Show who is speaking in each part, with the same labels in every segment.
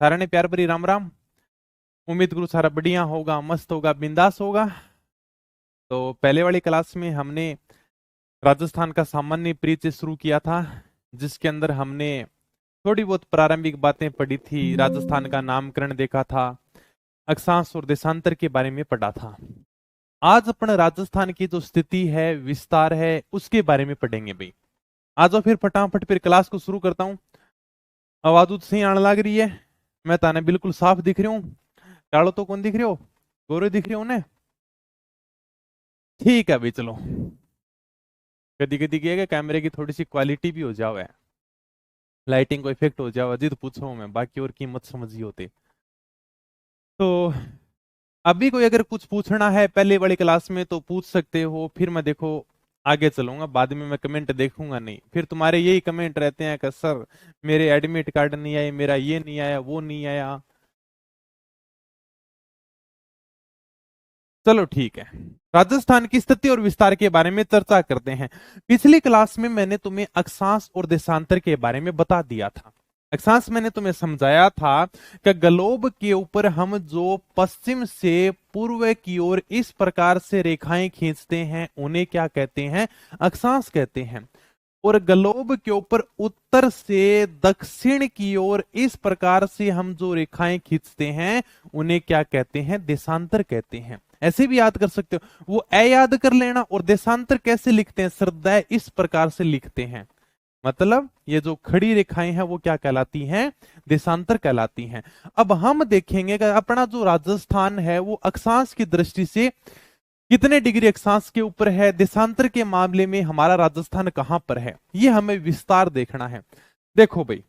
Speaker 1: सारा ने प्यार भरी राम राम। उम्मीद करूँ सारा बढ़िया होगा, मस्त होगा, बिंदास होगा। तो पहले वाली क्लास में हमने राजस्थान का सामान्य परिचय शुरू किया था, जिसके अंदर हमने थोड़ी बहुत प्रारंभिक बातें पढ़ी थी। राजस्थान का नामकरण देखा था, अक्षांश और देशांतर के बारे में पढ़ा था। आज अपन राजस्थान की जो स्थिति है, विस्तार है, उसके बारे में पढ़ेंगे भाई। आज फिर फटाफट फिर क्लास को शुरू करता हूँ। आवाज सही आने लग रही है? मैं ताने बिल्कुल साफ दिख रही हूँ? कालो तो कौन दिख रहे हो? गोरे दिख रहे हो ने? ठीक है भाई, चलो। कदी कदी क्या है, कैमरे की थोड़ी सी क्वालिटी भी हो जावे, लाइटिंग को इफेक्ट हो जावे, जिद पूछो मैं बाकी और कीमत समझी होते। तो अभी कोई अगर कुछ पूछना है पहले वाली क्लास में तो पूछ सकते हो, फिर मैं देखो आगे चलूंगा। बाद में मैं कमेंट देखूंगा नहीं, फिर तुम्हारे यही कमेंट रहते हैं कि सर मेरे एडमिट कार्ड नहीं आए, मेरा ये नहीं आया, वो नहीं आया। चलो ठीक है, राजस्थान की स्थिति और विस्तार के बारे में चर्चा करते हैं। पिछली क्लास में मैंने तुम्हें अक्षांश और देशांतर के बारे में बता दिया था। अक्षांश मैंने तुम्हें समझाया था कि ग्लोब के ऊपर हम जो पश्चिम से पूर्व की ओर इस प्रकार से रेखाएं खींचते हैं उन्हें क्या कहते हैं? अक्षांश कहते हैं। और ग्लोब के ऊपर उत्तर से दक्षिण की ओर इस प्रकार से हम जो रेखाएं खींचते हैं उन्हें क्या कहते हैं? देशांतर कहते हैं। ऐसे भी याद कर सकते हो, वो ए याद कर लेना। और देशांतर कैसे लिखते हैं? श्रद्धा इस प्रकार से लिखते हैं। मतलब ये जो खड़ी रेखाएं हैं वो क्या कहलाती हैं? देशांतर कहलाती हैं। अब हम देखेंगे कि अपना जो राजस्थान है वो अक्षांश की दृष्टि से कितने डिग्री अक्षांश के ऊपर है, देशांतर के मामले में हमारा राजस्थान कहां पर है, ये हमें विस्तार देखना है। देखो भाई,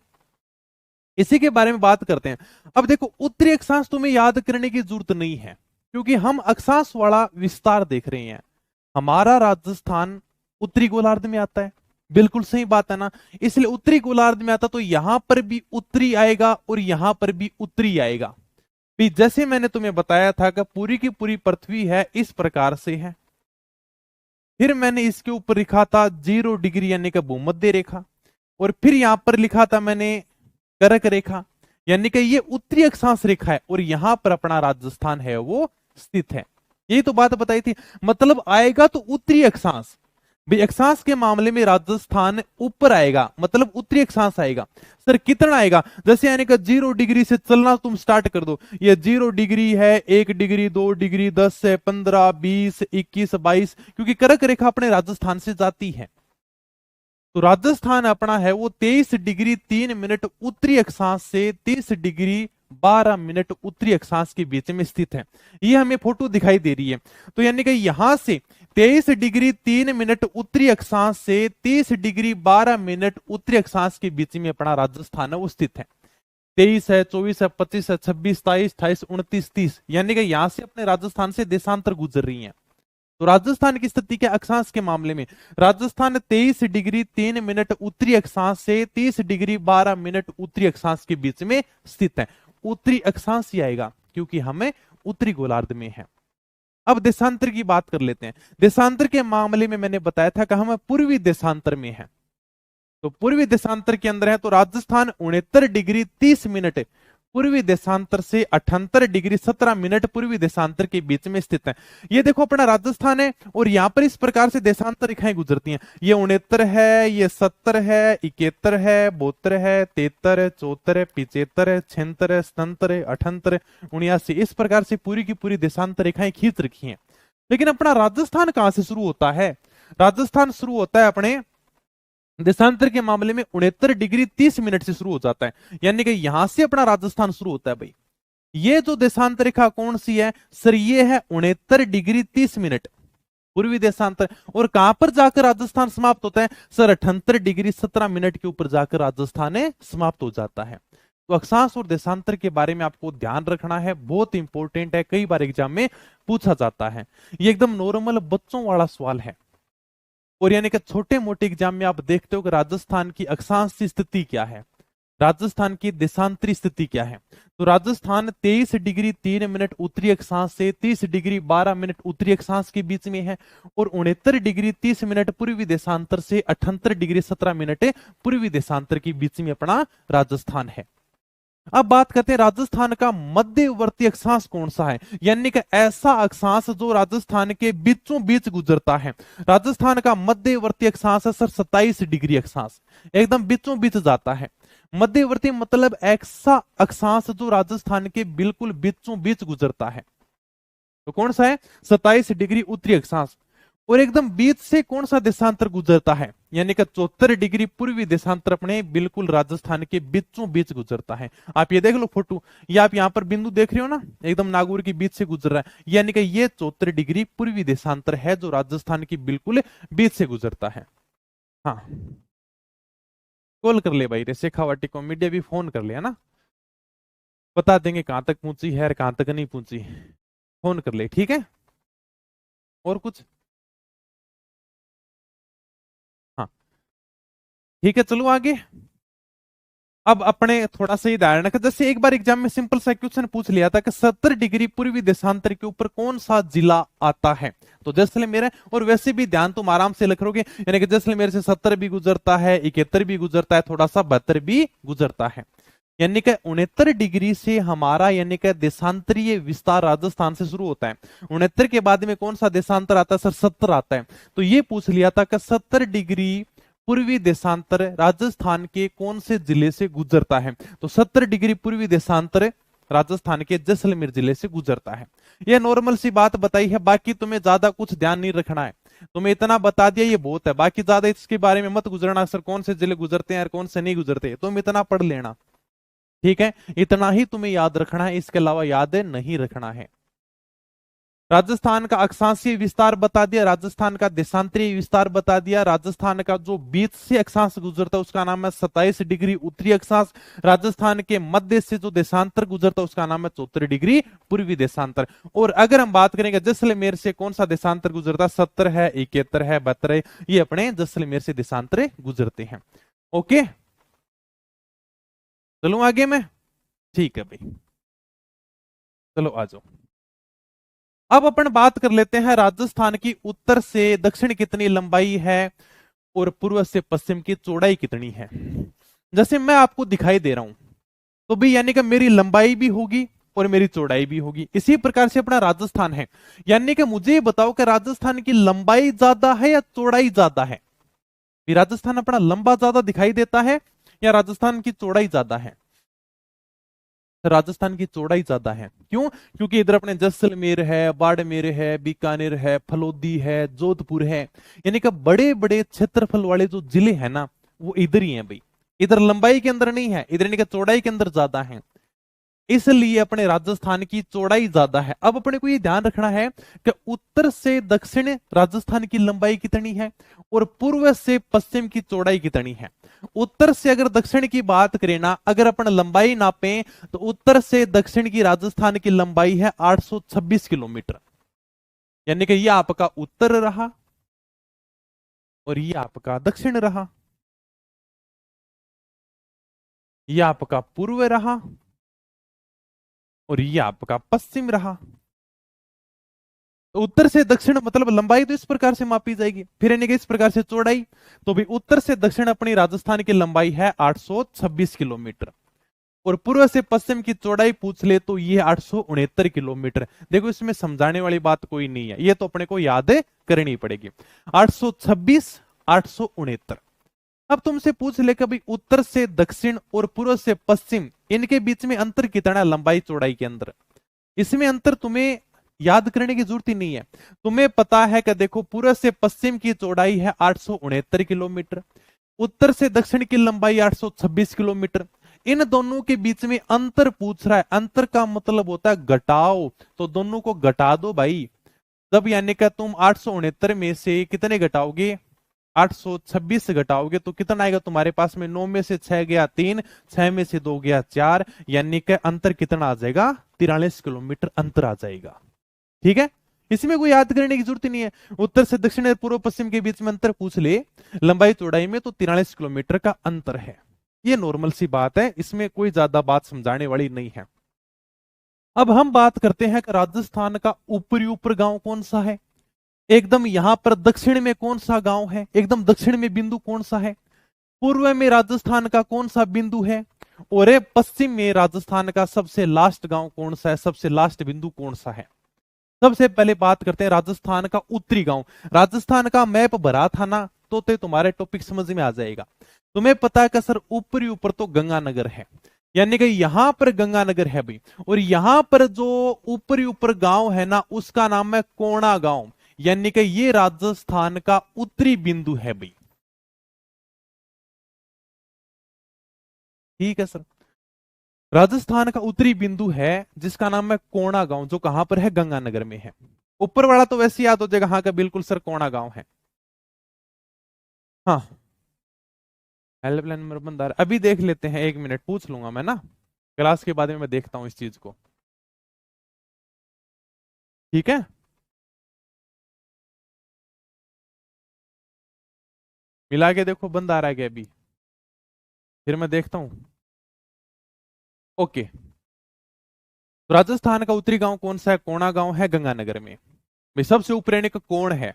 Speaker 1: इसी के बारे में बात करते हैं। अब देखो, उत्तरी अक्षांश तुम्हें याद करने की जरूरत नहीं है, क्योंकि हम अक्षांश वाला विस्तार देख रहे हैं। हमारा राजस्थान उत्तरी गोलार्ध में आता है, बिल्कुल सही बात है ना? इसलिए उत्तरी गोलार्ध में आता तो यहां पर भी उत्तरी आएगा और यहां पर भी उत्तरी आएगा। भी जैसे मैंने तुम्हें बताया था कि पूरी की पूरी पृथ्वी है इस प्रकार से है, फिर मैंने इसके ऊपर लिखा था 0 डिग्री यानी कि भूमध्य रेखा, और फिर यहां पर लिखा था मैंने कर्क रेखा, यानी कि ये उत्तरी अक्षांश रेखा है, और यहां पर अपना राजस्थान है वो स्थित है। यही तो बात बताई थी। मतलब आएगा तो उत्तरी अक्षांश। भाई अक्षांश के मामले में राजस्थान ऊपर आएगा, मतलब उत्तरी अक्षांश आएगा। सर कितना आएगा? जैसे यानी कि 0 डिग्री से चलना तुम स्टार्ट कर दो, ये 0 डिग्री है, 1 डिग्री, 2 डिग्री, 10 है, 15, 20, 21, 22, क्योंकि कर्क रेखा अपने राजस्थान से जाती है। तो राजस्थान अपना है वो 23 डिग्री 3 मिनट उत्तरी अक्षांश से 30 डिग्री 12 मिनट उत्तरी अक्षांश के बीच में स्थित है। ये हमें फोटो दिखाई दे रही है। तो यानी कि यहां से 23 डिग्री 3 मिनट उत्तरी अक्षांश से 30 डिग्री 12 मिनट उत्तरी अक्षांश के बीच में अपना राजस्थान है वो स्थित है। 23 है, 24 है, 25 है, 26, 27, 28, 29, 30, यानी कि यहां से अपने राजस्थान से देशांतर गुजर रही है। तो राजस्थान की स्थिति के अक्षांश के मामले में राजस्थान 23 डिग्री 3 मिनट उत्तरी अक्षांश से 30 डिग्री 12 मिनट उत्तरी अक्षांश के बीच में स्थित है। उत्तरी अक्षांश ही आएगा क्योंकि हमें उत्तरी गोलार्ध में है। अब देशांतर की बात कर लेते हैं। देशांतर के मामले में मैंने बताया था कि हम पूर्वी देशांतर में है। तो पूर्वी देशांतर के अंदर है तो राजस्थान 69 डिग्री 30 मिनट पूर्वी देशांतर से 78 डिग्री 17 मिनट पूर्वी देशांतर के बीच में स्थित है। ये देखो अपना राजस्थान है, और यहां पर इस प्रकार से देशांतर रेखाएं गुजरती हैं। ये 69 है, ये 70 है, 71 है, 72 है, 73 है, 74 है, 75 है, 76 है, 77 है, 78, 79, इस प्रकार से पूरी की पूरी देशांतर रेखाएं खींच रखी हैं। लेकिन अपना राजस्थान कहां से शुरू होता है? राजस्थान शुरू होता है अपने देशांतर के मामले में 69 डिग्री 30 मिनट से शुरू हो जाता है, यानी कि यहां से अपना राजस्थान शुरू होता है। भाई ये जो देशांतर रेखा कौन सी है? सर ये है 69 डिग्री 30 मिनट पूर्वी देशांतर। और कहां पर जाकर राजस्थान समाप्त होता है? सर 78 डिग्री 17 मिनट के ऊपर जाकर राजस्थान समाप्त हो जाता है। तो अक्षांश और देशांतर के बारे में आपको ध्यान रखना है, बहुत इंपॉर्टेंट है, कई बार एग्जाम में पूछा जाता है। ये एकदम नॉर्मल बच्चों वाला सवाल है, और यानी कि छोटे मोटे एग्जाम में आप देखते हो कि राजस्थान की अक्षांश की स्थिति क्या है, राजस्थान की देशांतरी स्थिति क्या है। तो राजस्थान 23 डिग्री 3 मिनट उत्तरी अक्षांश से 30 डिग्री 12 मिनट उत्तरी अक्षांश के बीच में है, और 69 डिग्री 30 मिनट पूर्वी देशांतर से 78 डिग्री 17 मिनट पूर्वी देशांतर के बीच में अपना राजस्थान है। अब बात करते हैं राजस्थान का मध्यवर्ती अक्षांश कौन सा है, यानी कि ऐसा अक्षांश जो राजस्थान के बीचों बीच गुजरता है। राजस्थान का मध्यवर्ती अक्षांश है सर 27 डिग्री अक्षांश, एकदम बीचों बीच जाता है। मध्यवर्ती मतलब ऐसा अक्षांश जो राजस्थान के बिल्कुल बीचों बीच गुजरता है, तो कौन सा है 27 डिग्री उत्तरी अक्षांश। और एकदम बीच से कौन सा देशांतर गुजरता है, यानी कि 74 डिग्री पूर्वी देशांतर अपने बिल्कुल राजस्थान के बीचों बीच गुजरता है। आप ये देख लो फोटो, ये आप यहां पर बिंदु देख रहे हो ना, एकदम नागौर के बीच से गुजर रहा है, यानी कि ये 74 डिग्री पूर्वी देशांतर है जो राजस्थान की बिल्कुल बीच से गुजरता है। हाँ, कॉल कर ले भाई रे, शेखावाटी को मीडिया भी फोन कर लिया ना, बता देंगे कहां तक पहुंची है और कहां तक नहीं पहुंची। फोन कर ले, ठीक है। और कुछ? हाँ ठीक है, चलो आगे। अब अपने थोड़ा सा उदाहरण है, जैसे एक बार एग्जाम में सिंपल सा क्वेश्चन पूछ लिया था कि 70 डिग्री पूर्वी देशांतर के ऊपर कौन सा जिला आता है, तो जैसलमेर है। और वैसे भी ध्यान तुम आराम से लिख लोगे, यानी कि जैसलमेर से 70 भी गुजरता है, 71 भी गुजरता है, थोड़ा सा 72 भी गुजरता है। यानी कि 69 डिग्री से हमारा यानी कि देशांतरीय विस्तार राजस्थान से शुरू होता है। 69 के बाद में कौन सा देशांतर आता है सर 70 आता है। तो ये पूछ लिया था कि 70 डिग्री पूर्वी देशांतर राजस्थान के कौन से जिले से गुजरता है, तो 70 डिग्री पूर्वी देशांतर राजस्थान के जैसलमेर जिले से गुजरता है। यह नॉर्मल सी बात बताई है, बाकी तुम्हें ज्यादा कुछ ध्यान नहीं रखना है, तुम्हें इतना बता दिया ये बहुत है, बाकी ज्यादा इसके बारे में मत गुजरना सर कौन से जिले गुजरते हैं और कौन से नहीं गुजरते, तुम इतना पढ़ लेना, ठीक है। इतना ही तुम्हें याद रखना है, इसके अलावा याद नहीं रखना है। राजस्थान का अक्षांशीय विस्तार बता दिया, राजस्थान का देशांतरीय विस्तार बता दिया, राजस्थान का जो बीच से अक्षांश गुजरता है उसका नाम है 27 डिग्री उत्तरी अक्षांश, राजस्थान के मध्य से जो देशांतर गुजरता है उसका नाम है 74 डिग्री पूर्वी देशांतर। और अगर हम बात करेंगे जैसलमेर से कौन सा देशांतर गुजरता है, 70 है, 71 है, 72 है, ये अपने जैसलमेर से देशांतर गुजरते हैं। ओके, चलो आगे में, ठीक है भाई, चलो आ जाओ। अब अपन बात कर लेते हैं राजस्थान की उत्तर से दक्षिण कितनी लंबाई है और पूर्व से पश्चिम की चौड़ाई कितनी है। जैसे मैं आपको दिखाई दे रहा हूं, तो भी यानी कि मेरी लंबाई भी होगी और मेरी चौड़ाई भी होगी। इसी प्रकार से अपना राजस्थान है, यानी कि मुझे बताओ कि राजस्थान की लंबाई ज्यादा है या चौड़ाई ज्यादा है। राजस्थान अपना लंबा ज्यादा दिखाई देता है या राजस्थान की चौड़ाई ज्यादा है? राजस्थान की चौड़ाई ज्यादा है। क्यों? क्योंकि इधर अपने जैसलमेर है, बाड़मेर है, बीकानेर है, फलोदी है, जोधपुर है, यानी कि बड़े बड़े क्षेत्रफल वाले जो जिले हैं ना वो इधर ही हैं भाई। इधर लंबाई के अंदर नहीं है, इधर यानी कि चौड़ाई के अंदर ज्यादा है, इसलिए अपने राजस्थान की चौड़ाई ज्यादा है। अब अपने को ये ध्यान रखना है कि उत्तर से दक्षिण राजस्थान की लंबाई कितनी है और पूर्व से पश्चिम की चौड़ाई कितनी है। उत्तर से अगर दक्षिण की बात करें ना, अगर अपन लंबाई नापें तो उत्तर से दक्षिण की राजस्थान की लंबाई है 826 किलोमीटर, यानी कि यह आपका उत्तर रहा और यह आपका दक्षिण रहा, यह आपका पूर्व रहा और यह आपका पश्चिम रहा। तो उत्तर से दक्षिण मतलब लंबाई तो इस प्रकार से मापी जाएगी, फिर यानी कि इस प्रकार से चौड़ाई। तो भी उत्तर से दक्षिण अपनी राजस्थान की लंबाई है 826 किलोमीटर और पूर्व से पश्चिम की चौड़ाई पूछ ले तो ये 869 किलोमीटर। देखो इसमें समझाने वाली बात कोई नहीं है, ये तो अपने को याद करनी पड़ेगी। 826, 869। अब तुमसे पूछ ले कि भाई उत्तर से दक्षिण और पूर्व से पश्चिम इनके बीच में अंतर कितना लंबाई चौड़ाई के अंदर। इसमें अंतर तुम्हें याद करने की जरूरत ही नहीं है, तुम्हें पता है कि देखो पूर्व से पश्चिम की चौड़ाई है 869 किलोमीटर, उत्तर से दक्षिण की लंबाई 826 किलोमीटर। इन दोनों के बीच में अंतर पूछ रहा है, अंतर का मतलब होता है घटाओ, तो दोनों को घटा दो भाई। तब यानी कि तुम 869 में से कितने घटाओगे, 826 घटाओगे तो कितना आएगा तुम्हारे पास में, 9 में से 6 गया 3, 6 में से 2 गया 4, यानी कि अंतर कितना आ जाएगा, 43 किलोमीटर अंतर आ जाएगा। ठीक है, इसमें कोई याद करने की जरूरत नहीं है। उत्तर से दक्षिण और पूर्व पश्चिम के बीच में अंतर पूछ ले लंबाई चौड़ाई में तो 43 किलोमीटर का अंतर है। ये नॉर्मल सी बात है, इसमें कोई ज्यादा बात समझाने वाली नहीं है। अब हम बात करते हैं कि राजस्थान का ऊपरी ऊपर गांव कौन सा है। एकदम यहां पर दक्षिण में कौन सा गांव है, एकदम दक्षिण में बिंदु कौन सा है, पूर्व में राजस्थान का कौन सा बिंदु है और ये पश्चिम में राजस्थान का सबसे लास्ट गांव कौन सा है, सबसे लास्ट बिंदु कौन सा है। सबसे पहले बात करते हैं राजस्थान का उत्तरी गांव। राजस्थान का मैप भरा था ना, तो तुम्हारे टॉपिक समझ में आ जाएगा। तुम्हें पता है कि सर ऊपरी ऊपर तो गंगानगर है, यानी कि यहां पर गंगानगर है भाई, और यहां पर जो ऊपरी ऊपर गांव है ना, उसका नाम है कोणा गांव, यानी कि ये राजस्थान का उत्तरी बिंदु है भाई। ठीक है सर, राजस्थान का उत्तरी बिंदु है जिसका नाम है कोणा गांव, जो कहां पर है, गंगानगर में है। ऊपर वाला तो वैसे याद हो जाएगा, हाँ का बिल्कुल सर कोणा गांव है। हाँ, हेल्पलाइन नंबर बंदा अभी देख लेते हैं, 1 मिनट पूछ लूंगा मैं ना, क्लास के बाद में मैं देखता हूं इस चीज को। ठीक है, मिला के देखो बंद आ रहा है क्या अभी, फिर मैं देखता हूं। ओके, तो राजस्थान का उत्तरी गांव कौन सा है, कोणा गांव है गंगानगर में भाई। सबसे ऊपर यानी कि कोण है,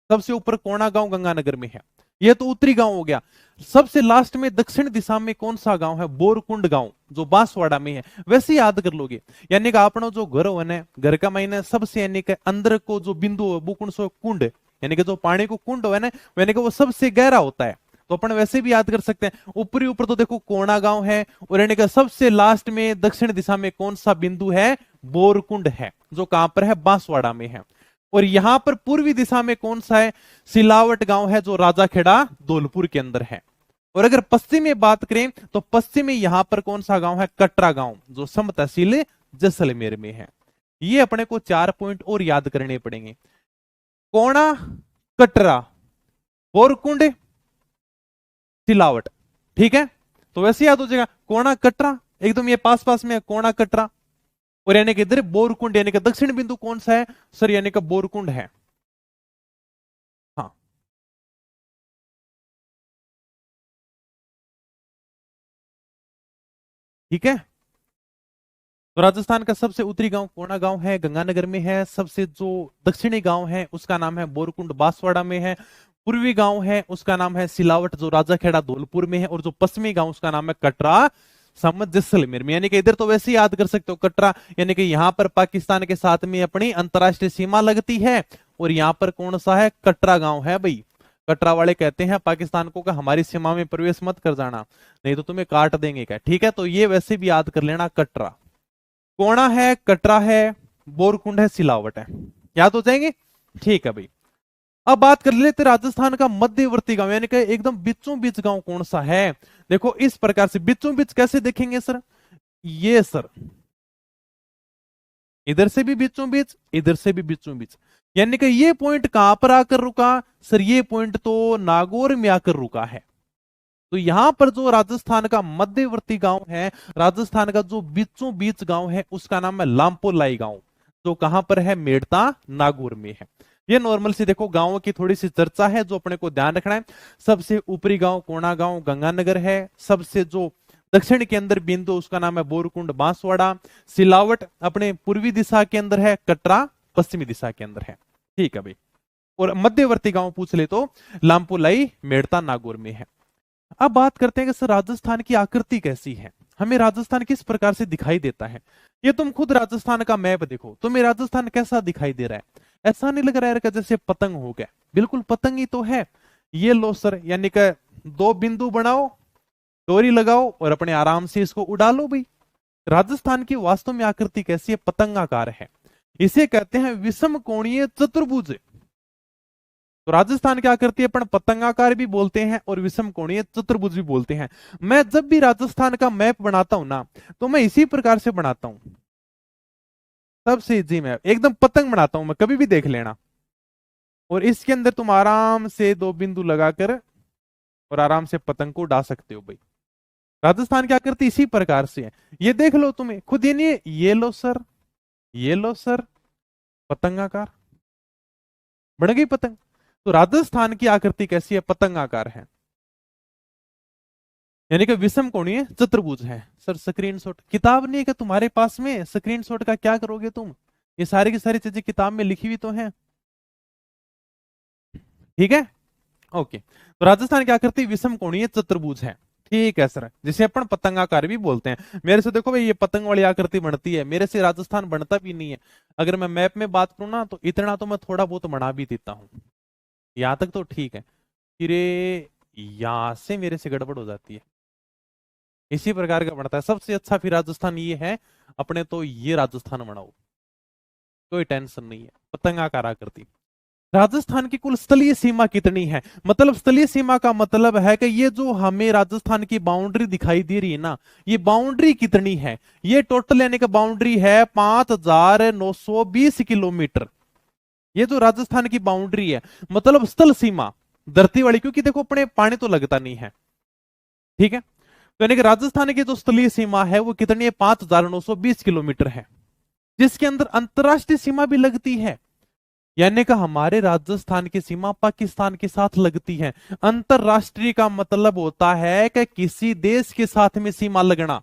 Speaker 1: सबसे ऊपर कोणा गांव गंगानगर में है, यह तो उत्तरी गांव हो गया। सबसे लास्ट में दक्षिण दिशा में कौन सा गांव है, बोरकुंड गांव, जो बांसवाड़ा में है। वैसे याद कर लोगे, यानी कि अपना जो घर हो ना, घर का महीना सबसे यानी कि अंदर को जो बिंदु है वो कौन सा कुंड, यानी कि जो पानी को कुंड है ना, यानी कि वो सबसे गहरा होता है। तो अपन वैसे भी याद कर सकते हैं, ऊपरी ऊपर तो देखो कोणा गांव है, और यानी कि सबसे लास्ट में दक्षिण दिशा में कौन सा बिंदु है, बोरकुंड है, जो कहां पर है, बांसवाड़ा में है। और यहां पर पूर्वी दिशा में कौन सा है, सिलावट गांव है, जो राजाखेड़ा धौलपुर के अंदर है। और अगर पश्चिम में बात करें तो पश्चिम में यहां पर कौन सा गांव है, कटरा गांव, जो सम तहसील जैसलमेर में है। ये अपने को 4 पॉइंट और याद करने पड़ेंगे, कोणा, कटरा, बोरकुंड, सिलावट। ठीक है, तो वैसे याद हो जाएगा, कोणा कटरा एकदम ये पास पास में है, कोणा कटरा। और यानी कि इधर बोरकुंड, यानी कि दक्षिण बिंदु कौन सा है सर, यानी कि बोरकुंड है। हाँ, ठीक है, तो राजस्थान का सबसे उत्तरी गांव कोणा गांव है, गंगानगर में है। सबसे जो दक्षिणी गांव है उसका नाम है बोरकुंड, बांसवाड़ा में है। पूर्वी गांव है उसका नाम है सिलावट, जो राजाखेड़ा धौलपुर में है। और जो पश्चिमी गांव उसका नाम है कटरा, समझ जैसलमेर में। यानी कि इधर तो वैसे ही याद कर सकते हो, कटरा यानी कि यहां पर पाकिस्तान के साथ में अपनी अंतरराष्ट्रीय सीमा लगती है, और यहां पर कौन सा है, कटरा गांव है भाई। कटरा वाले कहते हैं पाकिस्तान को कि हमारी सीमा में प्रवेश मत कर जाना, नहीं तो तुम्हें काट देंगे क्या। ठीक है, तो ये वैसे भी याद कर लेना, कटरा, कोणा है, कटरा है, बोरकुंड है, सिलावट है, याद हो जाएंगे। ठीक है भाई, अब बात कर लेते राजस्थान का मध्यवर्ती गांव, यानी कि एकदम बीचों बीच गांव कौन सा है। देखो इस प्रकार से, बीचों बीच कैसे देखेंगे सर, ये सर, इधर से भी बीचों बीच, इधर से भी बीचों बीच, यानी कि ये पॉइंट कहां पर आकर रुका सर, ये पॉइंट तो नागौर में आकर रुका है। तो यहां पर जो राजस्थान का मध्यवर्ती गांव है, राजस्थान का जो बीचों बीच गांव है, उसका नाम है लामपोलाई गांव, जो कहां पर है, मेड़ता नागौर में है। ये नॉर्मल सी देखो गांवों की थोड़ी सी चर्चा है जो अपने को ध्यान रखना है। सबसे ऊपरी गांव कोणा गांव गंगानगर है। सबसे जो दक्षिण के अंदर बिंदु उसका नाम है बोरकुंड बांसवाड़ा। सिलावट अपने पूर्वी दिशा के अंदर है, कटरा पश्चिमी दिशा के अंदर है। ठीक है भाई, और मध्यवर्ती गांव पूछ ले तो लामपुलाई मेड़ता नागौर में है। अब बात करते हैं कि सर राजस्थान की आकृति कैसी है, हमें राजस्थान किस प्रकार से दिखाई देता है। ये तुम खुद राजस्थान का मैप देखो, तुम्हें राजस्थान कैसा दिखाई दे रहा है, ऐसा नहीं लग रहा है कि जैसे पतंग हो गया, बिल्कुल पतंग ही तो है। ये लो सर, यानी कि 2 बिंदु बनाओ, डोरी लगाओ और अपने आराम से इसको उड़ा लो भाई। राजस्थान की वास्तव में आकृति कैसी है, पतंगाकार है। इसे कहते हैं विषम कोणीय चतुर्भुज। तो राजस्थान क्या करती है, अपन पतंगाकार भी बोलते हैं और विषम कोणीय चतुर्भुज भी बोलते हैं। मैं जब भी राजस्थान का मैप बनाता हूं ना, तो मैं इसी प्रकार से बनाता हूं, सबसे इजी मैप, एकदम पतंग बनाता हूं मैं, कभी भी देख लेना। और इसके अंदर तुम आराम से 2 बिंदु लगाकर और आराम से पतंग को उड़ा सकते हो भाई। राजस्थान क्या करती इसी प्रकार से है, ये देख लो तुम्हें खुद, ये नहीं, ये लो सर, ये लो सर, पतंगाकार बन गई पतंग। तो राजस्थान की आकृति कैसी है, पतंगाकार है, यानी कि विषम कोणीय चतुर्भुज है। सर स्क्रीनशॉट, किताब नहीं है क्या तुम्हारे पास में, स्क्रीनशॉट का क्या करोगे तुम, ये सारी की सारी चीजें किताब में लिखी हुई तो है। ठीक है, ओके, तो राजस्थान की आकृति विषम कोणीय चतुर्भुज है। ठीक है सर, जिसे अपन पतंगाकार भी बोलते हैं। मेरे से देखो भाई, ये पतंग वाली आकृति बनती है, मेरे से राजस्थान बनता भी नहीं है। अगर मैं मैप में बात करूँ ना, तो इतना तो मैं थोड़ा बहुत बना भी देता हूँ, यहां तक तो ठीक है। फिर यहां से मेरे से गड़बड़ हो जाती है। इसी प्रकार का बनता है। सबसे अच्छा फिर राजस्थान ये है अपने, तो ये राजस्थान बनाओ, कोई टेंशन नहीं है। पतंगाकार आकृति। राजस्थान की कुल स्थलीय सीमा कितनी है? मतलब स्थलीय सीमा का मतलब है कि ये जो हमें राजस्थान की बाउंड्री दिखाई दे रही है ना, ये बाउंड्री कितनी है? ये टोटल यानी कि बाउंड्री है 5,920 किलोमीटर। ये जो राजस्थान की बाउंड्री है, मतलब स्थल सीमा धरती वाली, क्योंकि देखो अपने पानी तो लगता नहीं है, ठीक है। तो यानी कि राजस्थान की जो स्थलीय सीमा है वो कितनी है? 5,920 किलोमीटर है, जिसके अंदर अंतरराष्ट्रीय सीमा भी लगती है। यानी कि हमारे राजस्थान की सीमा पाकिस्तान के साथ लगती है। अंतरराष्ट्रीय का मतलब होता है कि किसी देश के साथ में सीमा लगना।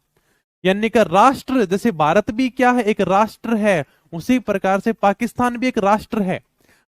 Speaker 1: यानी कि राष्ट्र, जैसे भारत भी क्या है? एक राष्ट्र है, उसी प्रकार से पाकिस्तान भी एक राष्ट्र है।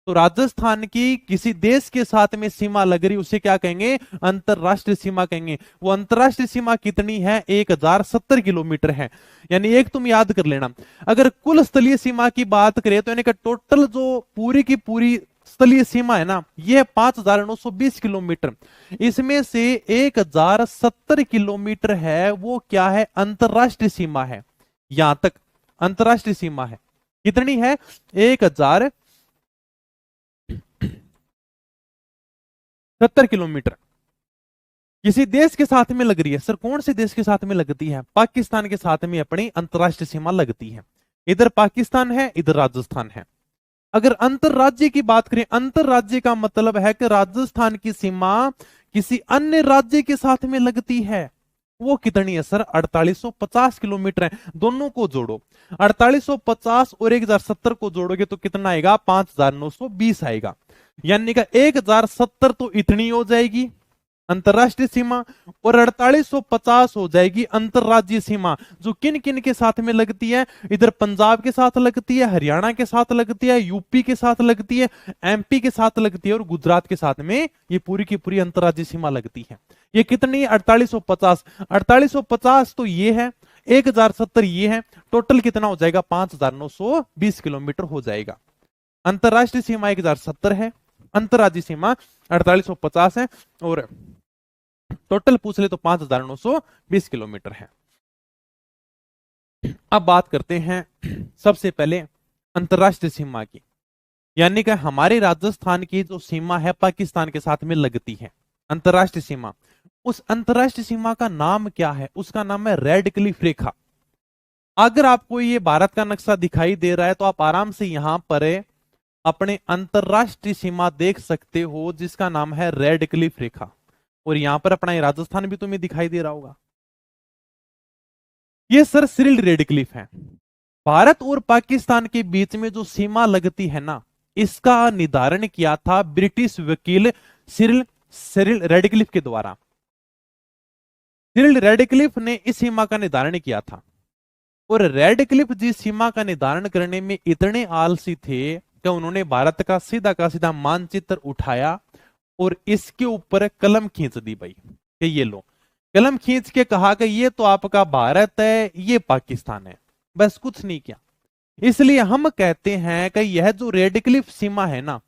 Speaker 1: तो राजस्थान की किसी देश के साथ में सीमा लग रही, उसे क्या कहेंगे? अंतरराष्ट्रीय सीमा कहेंगे। वो अंतरराष्ट्रीय सीमा कितनी है? 1,070 किलोमीटर है। यानी एक तुम याद कर लेना, अगर कुल स्थलीय सीमा की बात करें तो यानी कि टोटल जो पूरी की पूरी स्थलीय सीमा है ना, यह 5,920 किलोमीटर। इसमें से 1,070 किलोमीटर है वो क्या है? अंतरराष्ट्रीय सीमा है। यहां तक अंतरराष्ट्रीय सीमा है। कितनी है? 1,070 किलोमीटर किसी देश के साथ में लग रही है। सर कौन से देश के साथ में लगती है? पाकिस्तान के साथ में अपनी अंतरराष्ट्रीय सीमा लगती है। इधर पाकिस्तान है, इधर राजस्थान है। अगर अंतरराज्य की बात करें, अंतरराज्य का मतलब है कि राजस्थान की सीमा किसी अन्य राज्य के साथ में लगती है। वो कितनी है सर? 4,850 किलोमीटर है। दोनों को जोड़ो, 4,850 और 1,070 को जोड़ोगे तो कितना आएगा? 5,920 आएगा। यानी कि 1,070 तो इतनी हो जाएगी अंतरराष्ट्रीय सीमा, और 4,850 हो जाएगी अंतरराज्यीय सीमा, जो किन किन के साथ में लगती है? इधर पंजाब के साथ लगती है, हरियाणा के साथ लगती है, यूपी के साथ लगती है, एमपी के साथ लगती है, और गुजरात के साथ में ये पूरी की पूरी अंतरराज्यीय सीमा लगती है। ये कितनी है? 4,850। 4,850 तो ये है, 1,070 ये है, टोटल कितना हो जाएगा? 5,920 किलोमीटर हो जाएगा। अंतरराष्ट्रीय सीमा 1,070 है, अंतरराज्यीय सीमा 4,850 है, और टोटल पूछ ले तो 5,920 किलोमीटर है। अब बात करते हैं सबसे पहले अंतरराष्ट्रीय सीमा की। यानी कि हमारे राजस्थान की जो सीमा है पाकिस्तान के साथ में लगती है, अंतरराष्ट्रीय सीमा। उस अंतरराष्ट्रीय सीमा का नाम क्या है? उसका नाम है रेड क्लिफ रेखा। अगर आपको ये भारत का नक्शा दिखाई दे रहा है तो आप आराम से यहां पर अपने अंतरराष्ट्रीय सीमा देख सकते हो, जिसका नाम है रेड क्लिफ रेखा। और यहां पर अपना राजस्थान भी तुम्हें दिखाई दे रहा होगा। ये सर सिरिल रेड क्लिफ है। भारत और पाकिस्तान के बीच में जो सीमा लगती है ना, इसका निर्धारण किया था ब्रिटिश वकील सिरिल सिरिल रेडक्लिफ के द्वारा। सिरिल रेडक्लिफ ने इस सीमा का निर्धारण किया था। और रेडक्लिफ जी सीमा का निर्धारण करने में इतने आलसी थे कि उन्होंने भारत का सीधा मानचित्र उठाया और इसके ऊपर कलम खींच दी भाई, कि ये लो। कलम खींच के कहा कि ये तो आपका भारत है, ये पाकिस्तान है, बस कुछ नहीं किया। इसलिए हम कहते हैं कि यह जो रेडक्लिफ सीमा है ना,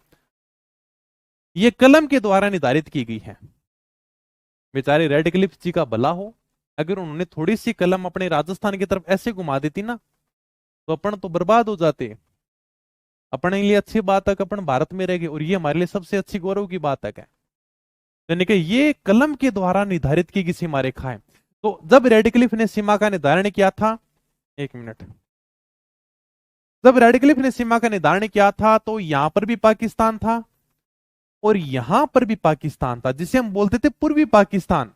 Speaker 1: ये कलम के द्वारा निर्धारित की गई है। बेचारे रेडक्लिफ जी का भला हो, अगर उन्होंने थोड़ी सी कलम अपने राजस्थान की तरफ ऐसे घुमा देती ना, तो अपन तो बर्बाद हो जाते। अपने लिए अच्छी बात है कि अपन भारत में रह गए, और ये हमारे लिए सबसे अच्छी गौरव की बात है। यानी कि ये कलम के द्वारा निर्धारित की गई सीमा रेखा है। तो जब रेडक्लिफ ने सीमा का निर्धारण किया था, एक मिनट, जब रेडक्लिफ ने सीमा का निर्धारण किया था तो यहां पर भी पाकिस्तान था और यहां पर भी पाकिस्तान था, जिसे हम बोलते थे पूर्वी पाकिस्तान,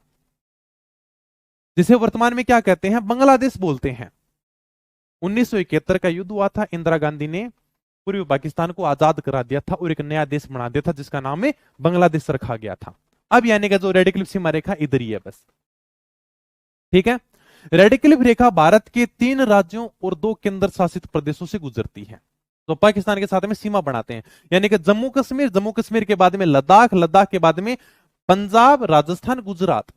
Speaker 1: जिसे वर्तमान में क्या कहते हैं? बांग्लादेश बोलते हैं। 1971 का युद्ध हुआ था, इंदिरा गांधी ने पूर्वी पाकिस्तान को आजाद करा दिया था और एक नया देश बना दिया था, जिसका नाम है बांग्लादेश रखा गया था। अब यानी कि जो रेडक्लिफ सीमा रेखा इधर ही है बस, ठीक है। रेडक्लिफ रेखा भारत के 3 राज्यों और 2 केंद्र शासित प्रदेशों से गुजरती है, तो पाकिस्तान के साथ में सीमा बनाते हैं। यानी कि जम्मू कश्मीर, जम्मू कश्मीर के बाद में लद्दाख, लद्दाख के बाद में पंजाब, राजस्थान, गुजरात,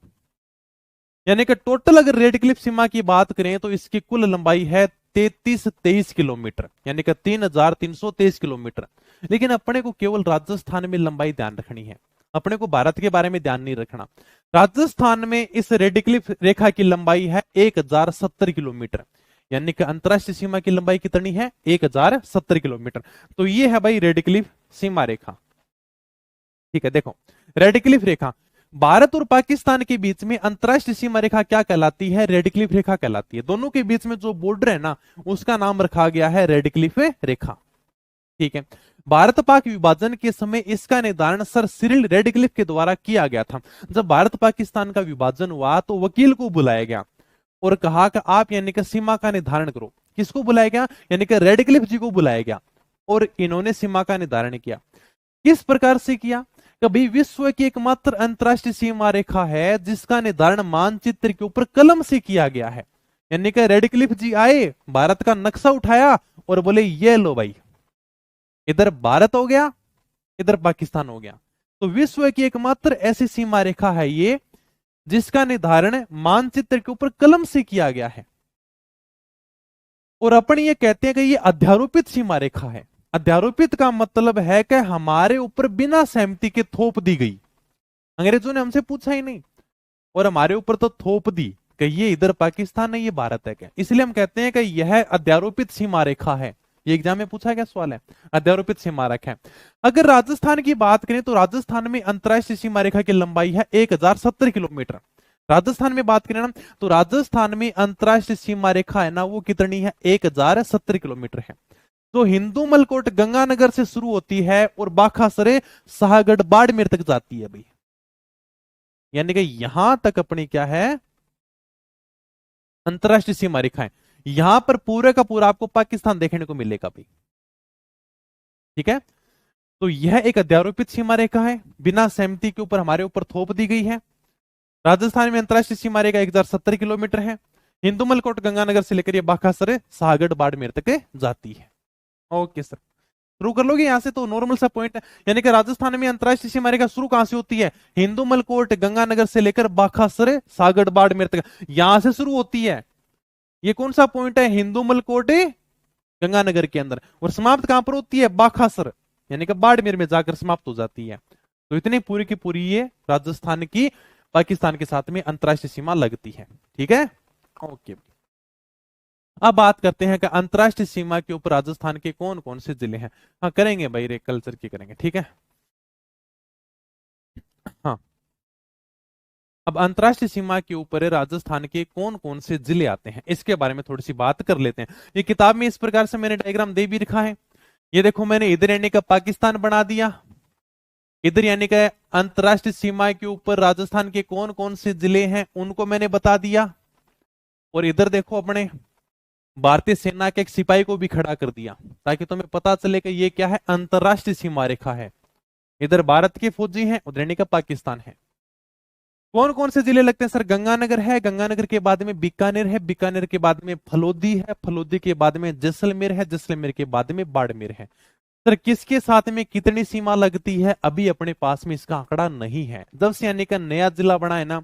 Speaker 1: यानी कि टोटल अगर रेड क्लिफ सीमा की बात करें तो इसकी कुल लंबाई है 3323 किलोमीटर, यानी कि 3323 किलोमीटर। लेकिन अपने को केवल राजस्थान में लंबाई ध्यान रखनी है, अपने को भारत के बारे में ध्यान नहीं रखना। राजस्थान में इस रेड क्लिफ रेखा की लंबाई है 1070 किलोमीटर, यानी कि अंतरराष्ट्रीय सीमा की लंबाई कितनी है? 1070 किलोमीटर। तो ये है भाई रेड क्लिफ सीमा रेखा। ठीक है, देखो रेड क्लिफ रेखा भारत और पाकिस्तान के बीच में अंतरराष्ट्रीय सीमा रेखा क्या कहलाती है? रेड क्लिफ रेखा कहलाती है। दोनों के बीच में जो बॉर्डर है ना, उसका नाम रखा गया है रेड क्लिफ रेखा। ठीक है, भारत पाक विभाजन के समय इसका निर्धारण सर सिरिल रेडक्लिफ के द्वारा किया गया था। जब भारत पाकिस्तान का विभाजन हुआ तो वकील को बुलाया गया और कहा कि आप यानी कि सीमा का निर्धारण करो। किसको बुलाया गया? यानी कि रेडक्लिफ जी को बुलाया गया और इन्होंने सीमा का निर्धारण किया। किस प्रकार से किया? कभी विश्व की एकमात्र अंतरराष्ट्रीय सीमा रेखा है जिसका निर्धारण मानचित्र के ऊपर कलम से किया गया है। यानी कि रेडक्लिफ जी आए, भारत का नक्शा उठाया और बोले ये लो भाई, इधर भारत हो गया, इधर पाकिस्तान हो गया। तो विश्व की एकमात्र ऐसी सीमा रेखा है ये जिसका निर्धारण मानचित्र के ऊपर कलम से किया गया है। और अपन ये कहते हैं कि ये अध्यारोपित सीमा रेखा है। अध्यारोपित का मतलब है कि हमारे ऊपर बिना सहमति के थोप दी गई। अंग्रेजों ने हमसे पूछा ही नहीं और हमारे ऊपर तो थोप दी कि ये इधर पाकिस्तान है, ये भारत है क्या। इसलिए हम कहते हैं कि यह अध्यारोपित सीमा रेखा है। ये एग्जाम में पूछा गया सवाल है, अध्यारोपित सीमा रेखा है। अगर राजस्थान की बात करें तो राजस्थान में अंतरराष्ट्रीय सीमा रेखा की लंबाई है 1070 किलोमीटर। राजस्थान में बात करें ना तो राजस्थान में अंतरराष्ट्रीय सीमा रेखा है ना, वो कितनी है? 1070 किलोमीटर है। तो हिंदू मलकोट गंगानगर से शुरू होती है और बाखासरे शाहगढ़ बाड़मेर तक जाती है भाई। यानी कि यहां तक अपनी क्या है? अंतरराष्ट्रीय सीमा रेखा है। यहां पर पूरे का पूरा आपको पाकिस्तान देखने को मिलेगा भाई। ठीक है, तो यह एक अध्यारोपित सीमा रेखा है, बिना सहमति के ऊपर हमारे ऊपर थोप दी गई है। राजस्थान में अंतरराष्ट्रीय सीमा रेखा 1070 किलोमीटर है। हिंदुमल कोट गंगानगर से लेकर ये बाखासरे शाहगढ़ बाड़मेर तक जाती है। ओके सर, शुरू कर लोगे यहां से, तो नॉर्मल सा पॉइंट है। यानी कि राजस्थान में अंतरराष्ट्रीय सीमा रेखा शुरू कहां से होती है? हिंदुमल कोट गंगानगर से लेकर बाखासरे शाहगढ़ बाड़मेर तक, यहां से शुरू होती है। ये कौन सा पॉइंट है? हिंदुमल कोट गंगानगर के अंदर। और समाप्त कहां पर होती है? बाखासर, यानी कि बाड़मेर में जाकर समाप्त हो जाती है। तो इतनी पूरी की पूरी ये राजस्थान की पाकिस्तान के साथ में अंतरराष्ट्रीय सीमा लगती है। ठीक है, ओके। अब बात करते हैं कि अंतरराष्ट्रीय सीमा के ऊपर राजस्थान के कौन कौन से जिले हैं। हाँ करेंगे भाई, रे कल्चर की करेंगे। ठीक है, हाँ अब अंतरराष्ट्रीय सीमा के ऊपर राजस्थान के कौन कौन से जिले आते हैं इसके बारे में थोड़ी सी बात कर लेते हैं। ये किताब में इस प्रकार से मैंने डायग्राम दे भी रखा है। ये देखो, मैंने इधर यानी का पाकिस्तान बना दिया, इधर यानी कि अंतरराष्ट्रीय सीमा के ऊपर राजस्थान के कौन कौन से जिले हैं उनको मैंने बता दिया। और इधर देखो, अपने भारतीय सेना के एक सिपाही को भी खड़ा कर दिया ताकि तुम्हें पता चले कि ये क्या है? अंतरराष्ट्रीय सीमा रेखा है। इधर भारत के फौजी हैं, उधर यानी का पाकिस्तान है। कौन कौन से जिले लगते हैं सर? गंगानगर है, गंगानगर के बाद में बीकानेर है, बीकानेर के बाद में फलोदी है, फलोदी के बाद में जैसलमेर है, जैसलमेर के बाद में बाड़मेर है। सर किसके साथ में कितनी सीमा लगती है अभी अपने पास में इसका आंकड़ा नहीं है। जब से यानी का नया जिला बना है ना,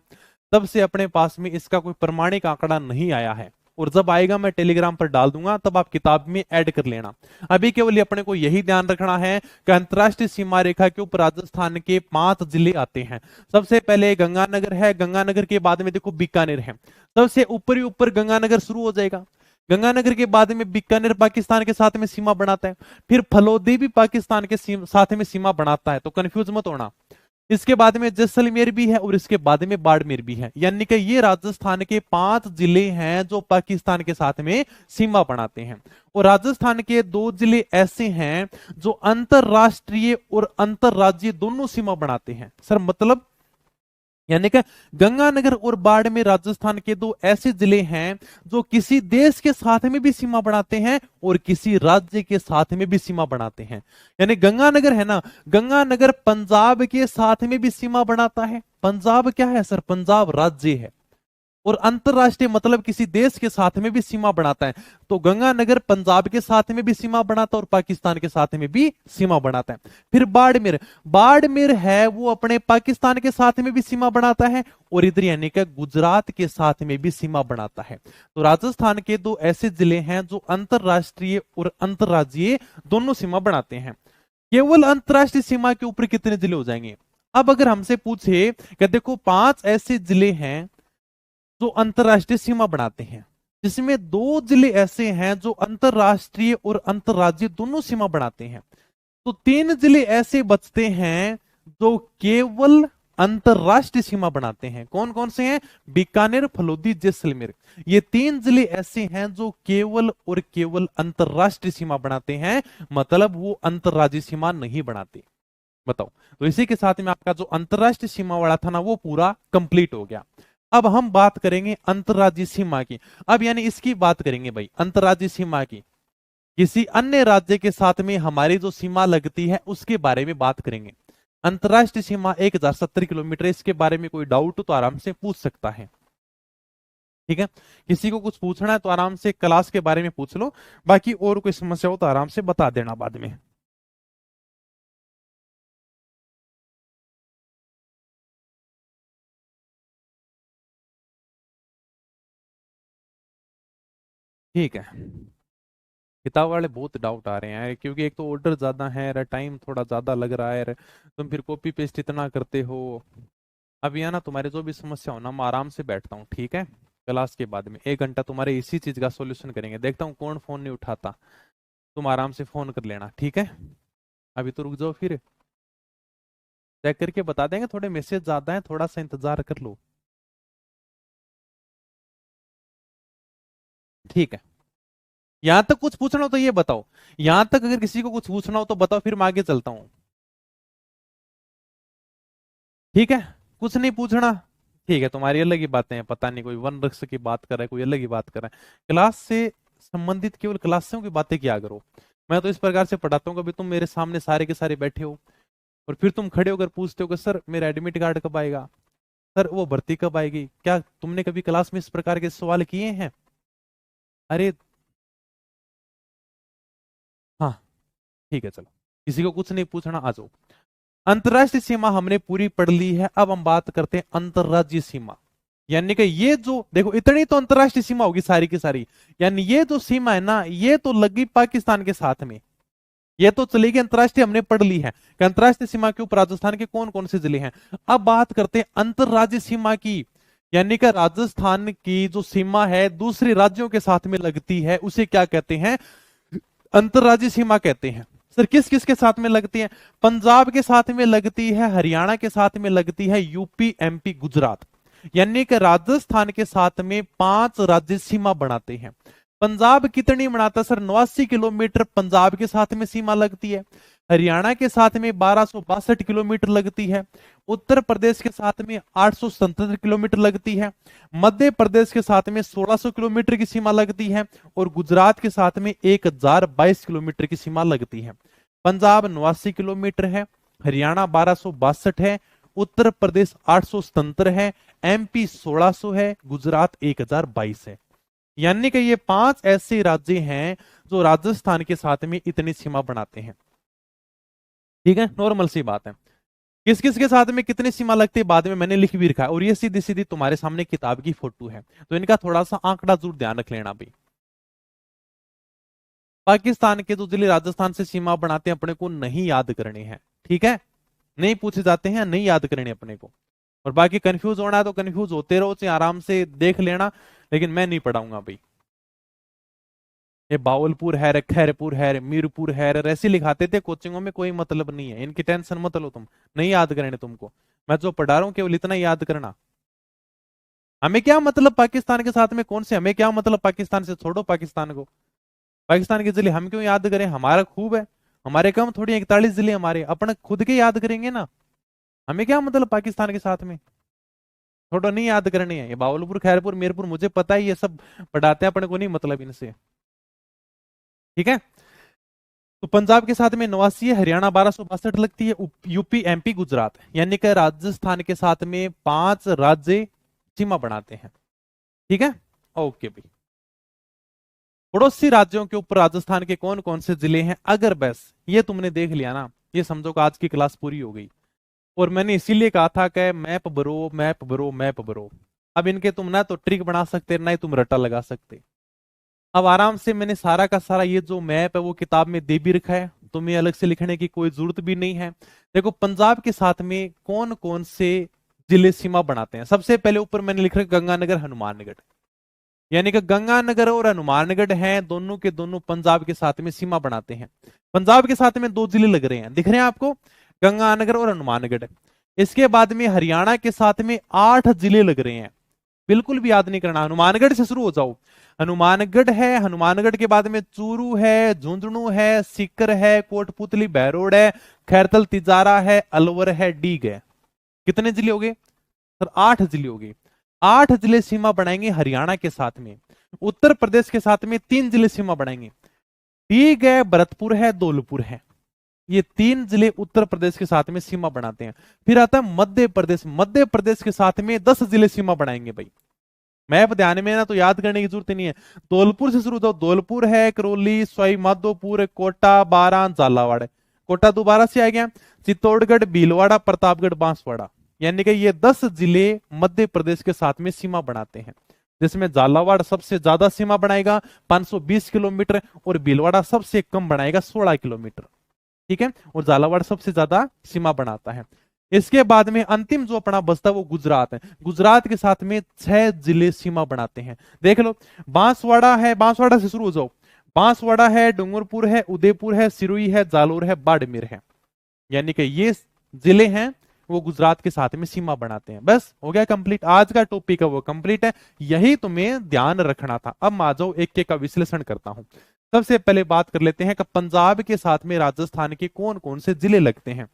Speaker 1: तब से अपने पास में इसका कोई प्रमाणिक आंकड़ा नहीं आया है। और जब आएगा मैं टेलीग्राम पर डाल दूंगा, तब आप किताब में ऐड कर लेना। अभी केवल अपने को यही ध्यान रखना है कि अंतरराष्ट्रीय सीमा रेखा के ऊपर राजस्थान के 5 जिले आते हैं। सबसे पहले गंगानगर है, गंगानगर के बाद में देखो बीकानेर है। सबसे ऊपर ही ऊपर गंगानगर शुरू हो जाएगा। गंगानगर के बाद में बीकानेर पाकिस्तान के साथ में सीमा बनाता है, फिर फलोदी भी पाकिस्तान के साथ में सीमा बनाता है, तो कंफ्यूज मत होना। इसके बाद में जैसलमेर भी है और इसके बाद में बाड़मेर भी है। यानी कि ये राजस्थान के 5 जिले हैं जो पाकिस्तान के साथ में सीमा बनाते हैं। और राजस्थान के 2 जिले ऐसे हैं जो अंतरराष्ट्रीय और अंतरराज्यीय दोनों सीमा बनाते हैं। सर मतलब यानी कि गंगानगर और बाड़मेर राजस्थान के 2 ऐसे जिले हैं जो किसी देश के साथ में भी सीमा बनाते हैं और किसी राज्य के साथ में भी सीमा बनाते हैं। यानी गंगानगर है ना, गंगानगर पंजाब के साथ में भी सीमा बनाता है। पंजाब क्या है सर? पंजाब राज्य है। और अंतरराष्ट्रीय मतलब किसी देश के साथ में भी सीमा बनाता है। तो गंगानगर पंजाब के साथ में भी सीमा बनाता है और पाकिस्तान के साथ में भी सीमा बनाता है। फिर बाड़मेर, बाड़मेर है वो अपने पाकिस्तान के साथ में भी सीमा बनाता है और इधर यानी कि गुजरात के साथ में भी सीमा बनाता है। तो राजस्थान के दो ऐसे जिले हैं जो अंतरराष्ट्रीय और अंतरराज्यीय दोनों सीमा बनाते हैं। केवल अंतरराष्ट्रीय सीमा के ऊपर कितने जिले हो जाएंगे? अब अगर हमसे पूछे कि देखो 5 ऐसे जिले हैं जो अंतरराष्ट्रीय सीमा बनाते हैं, जिसमें 2 जिले ऐसे हैं जो अंतरराष्ट्रीय और अंतरराज्यीय दोनों सीमा बनाते हैं, तो 3 जिले ऐसे बचते हैं जो केवल अंतरराष्ट्रीय सीमा बनाते हैं। कौन कौन से हैं? बीकानेर, फलोदी, जैसलमेर। ये 3 जिले ऐसे हैं जो केवल और केवल अंतरराष्ट्रीय सीमा बनाते हैं, मतलब वो अंतरराज्यीय सीमा नहीं बनाते। बताओ। तो इसी के साथ में आपका जो अंतरराष्ट्रीय सीमा वाला था ना वो पूरा कंप्लीट हो गया। अब हम बात करेंगे अंतरराज्यीय सीमा की। अब यानी इसकी बात करेंगे भाई अंतरराज्यीय सीमा की, किसी अन्य राज्य के साथ में हमारी जो सीमा लगती है उसके बारे में बात करेंगे। अंतरराष्ट्रीय सीमा 1070 किलोमीटर, इसके बारे में कोई डाउट तो आराम से पूछ सकता है। ठीक है, किसी को कुछ पूछना है तो आराम से क्लास के बारे में पूछ लो, बाकी और कोई समस्या हो तो आराम से बता देना बाद में। ठीक है, किताब वाले बहुत डाउट आ रहे हैं क्योंकि एक तो ऑर्डर ज्यादा है, टाइम थोड़ा ज्यादा लग रहा है, तुम फिर कॉपी पेस्ट इतना करते हो। अब यहाँ ना तुम्हारे जो भी समस्या हो ना मैं आराम से बैठता हूँ, ठीक है, क्लास के बाद में 1 घंटा तुम्हारे इसी चीज का सॉल्यूशन करेंगे। देखता हूँ कौन फोन नहीं उठाता, तुम आराम से फोन कर लेना, ठीक है। अभी तो रुक जाओ, फिर चेक करके बता देंगे, थोड़े मैसेज ज्यादा है, थोड़ा सा इंतजार कर लो। ठीक है, यहां तक कुछ पूछना हो तो ये बताओ, यहां तक अगर किसी को कुछ पूछना हो तो बताओ, फिर मैं आगे चलता हूँ। ठीक है, कुछ नहीं पूछना, ठीक है, तुम्हारी अलग ही बातें हैं, पता नहीं कोई वन वृक्ष की बात कर रहा है, कोई अलग ही बात कर रहा है। क्लास से संबंधित केवल क्लासों की बातें किया करो। मैं तो इस प्रकार से पढ़ाता हूँ, कभी तुम मेरे सामने सारे के सारे बैठे हो और फिर तुम खड़े होकर पूछते हो कि सर मेरा एडमिट कार्ड कब आएगा, सर वो भर्ती कब आएगी। क्या तुमने कभी क्लास में इस प्रकार के सवाल किए हैं? अरे हाँ, ठीक है, चलो, किसी को कुछ नहीं पूछना, आ जाओ। अंतरराष्ट्रीय सीमा हमने पूरी पढ़ ली है, अब हम बात करते हैं अंतरराज्यीय सीमा। यानी कि ये जो देखो इतनी तो अंतरराष्ट्रीय सीमा होगी सारी की सारी, यानी ये जो सीमा है ना ये तो लगी पाकिस्तान के साथ में, ये तो चलेगी अंतरराष्ट्रीय, हमने पढ़ ली है कि अंतरराष्ट्रीय सीमा के ऊपर राजस्थान के कौन कौन से जिले हैं। अब बात करते हैं अंतरराज्यीय सीमा की, यानी कि राजस्थान की जो सीमा है दूसरे राज्यों के साथ में लगती है उसे क्या कहते हैं? अंतरराज्यीय सीमा कहते हैं। सर किस किस के साथ में लगती है? पंजाब के साथ में लगती है, हरियाणा के साथ में लगती है, यूपी, एमपी, गुजरात। यानी कि राजस्थान के साथ में 5 राज्य सीमा बनाते हैं। पंजाब कितनी बनाता है? सर 89 किलोमीटर पंजाब के साथ में सीमा लगती है। हरियाणा के साथ में 1262 किलोमीटर लगती है। उत्तर प्रदेश के साथ में 877 किलोमीटर लगती है। मध्य प्रदेश के साथ में 1600 किलोमीटर की सीमा लगती है और गुजरात के साथ में 1022 किलोमीटर की सीमा लगती है। पंजाब 89 किलोमीटर है, हरियाणा 1262 है, उत्तर प्रदेश 877 है, एमपी 1600 है, गुजरात 1022 है। यानी कि ये 5 ऐसे राज्य हैं जो राजस्थान के साथ में इतनी सीमा बनाते हैं। ठीक है, नॉर्मल सी बात है। किस किस के साथ में कितनी सीमा लगती है बाद में मैंने लिख भी रखा है, और ये सीधी सीधी तुम्हारे सामने किताब की फोटो है, तो इनका थोड़ा सा आंकड़ा जरूर ध्यान रख लेना भाई। पाकिस्तान के जो जिले राजस्थान से सीमा बनाते हैं अपने को नहीं याद करने हैं, ठीक है, नहीं पूछे जाते हैं, नहीं याद करने अपने को। और बाकी कंफ्यूज होना है तो कंफ्यूज होते रहो, चाहे आराम से देख लेना, लेकिन मैं नहीं पढ़ाऊंगा भाई। ये बावलपुर है रे, खैरपुर है रे, मीरपुर है रे, ऐसे लिखाते थे कोचिंगों में, कोई मतलब नहीं है, इनकी टेंशन मत लो तुम, नहीं याद करने तुमको, मैं जो पढ़ा रहा हूँ केवल इतना याद करना। हमें क्या मतलब पाकिस्तान के साथ में कौन से, हमें क्या मतलब पाकिस्तान से, छोड़ो पाकिस्तान को, पाकिस्तान के जिले हम क्यों याद करें, हमारा खूब है, हमारे कम थोड़ी 41 जिले हमारे, अपने खुद के याद करेंगे ना, हमें क्या मतलब पाकिस्तान के साथ में, छोड़ो, नहीं याद करनी है। ये बावलपुर, खैरपुर, मीरपुर मुझे पता है, ये सब पढ़ाते हैं, अपने को नहीं मतलब इनसे, ठीक है। तो पंजाब के साथ में 89 है, हरियाणा 1262 लगती है, यूपी, एमपी, गुजरात, यानी कि राजस्थान के साथ में 5 राज्य सीमा बनाते हैं। ठीक है, ओके भाई। पड़ोसी राज्यों के ऊपर राजस्थान के कौन कौन से जिले हैं, अगर बस ये तुमने देख लिया ना, ये समझो कि आज की क्लास पूरी हो गई। और मैंने इसीलिए कहा था कि मैप भरो मैप भरो मैप भरो। अब इनके तुम ना तो ट्रिक बना सकते ना ही तुम रट्टा लगा सकते। अब आराम से मैंने सारा का सारा ये जो मैप है वो किताब में दे भी रखा है, तुम्हें अलग से लिखने की कोई जरूरत भी नहीं है। देखो पंजाब के साथ में कौन कौन से जिले सीमा बनाते हैं, सबसे पहले ऊपर मैंने लिख रखा गंगानगर हनुमानगढ़। यानी कि गंगानगर और हनुमानगढ़ हैं, दोनों के दोनों पंजाब के साथ में सीमा बनाते हैं। पंजाब के साथ में दो जिले लग रहे हैं, दिख रहे हैं आपको, गंगानगर और हनुमानगढ़। इसके बाद में हरियाणा के साथ में 8 जिले लग रहे हैं, बिल्कुल भी याद नहीं करना, हनुमानगढ़ से शुरू हो जाओ। हनुमानगढ़ है, हनुमानगढ़ के बाद में चूरू है, झुंझुनू है, सीकर है, कोटपुतली बहरोड है, खैरतल तिजारा है, अलवर है, डीग है। कितने जिले हो गए सर? 8 जिले हो गए। 8 जिले सीमा बनाएंगे हरियाणा के साथ में। उत्तर प्रदेश के साथ में 3 जिले सीमा बनाएंगे, डीग है, भरतपुर है, धौलपुर है। ये 3 जिले उत्तर प्रदेश के साथ में सीमा बनाते हैं। फिर आता है मध्य प्रदेश, मध्य प्रदेश के साथ में 10 जिले सीमा बनाएंगे भाई। मैप ध्यान में ना तो याद करने की जरूरत नहीं है। धौलपुर से शुरू, तो धौलपुर है, करौली, सवाई माधोपुर, कोटा, बारां, झालावाड़। कोटा दोबारा से आ गया, चित्तौड़गढ़, भीलवाड़ा, प्रतापगढ़, बांसवाड़ा। यानी कि ये 10 जिले मध्य प्रदेश के साथ में सीमा बनाते हैं, जिसमें झालावाड़ सबसे ज्यादा सीमा बनाएगा 520 किलोमीटर, और भीलवाड़ा सबसे कम बनाएगा 16 किलोमीटर। ठीक है, और झालावाड़ सबसे ज्यादा सीमा बनाता है। इसके बाद में अंतिम जो अपना बचता है वो गुजरात है। गुजरात के साथ में 6 जिले सीमा बनाते हैं, देख लो। बांसवाड़ा है, बांसवाड़ा से शुरू हो जाओ। बांसवाड़ा है, डूंगरपुर है, उदयपुर है, सिरोही है, जालोर है, बाड़मेर है। यानी कि ये जिले हैं वो गुजरात के साथ में सीमा बनाते हैं। बस हो गया कंप्लीट, आज का टॉपिक है वो कंप्लीट है, यही तुम्हें ध्यान रखना था। अब आ जाओ एक एक का विश्लेषण करता हूं। सबसे पहले बात कर लेते हैं कि पंजाब के साथ में राजस्थान के कौन कौन से जिले लगते हैं।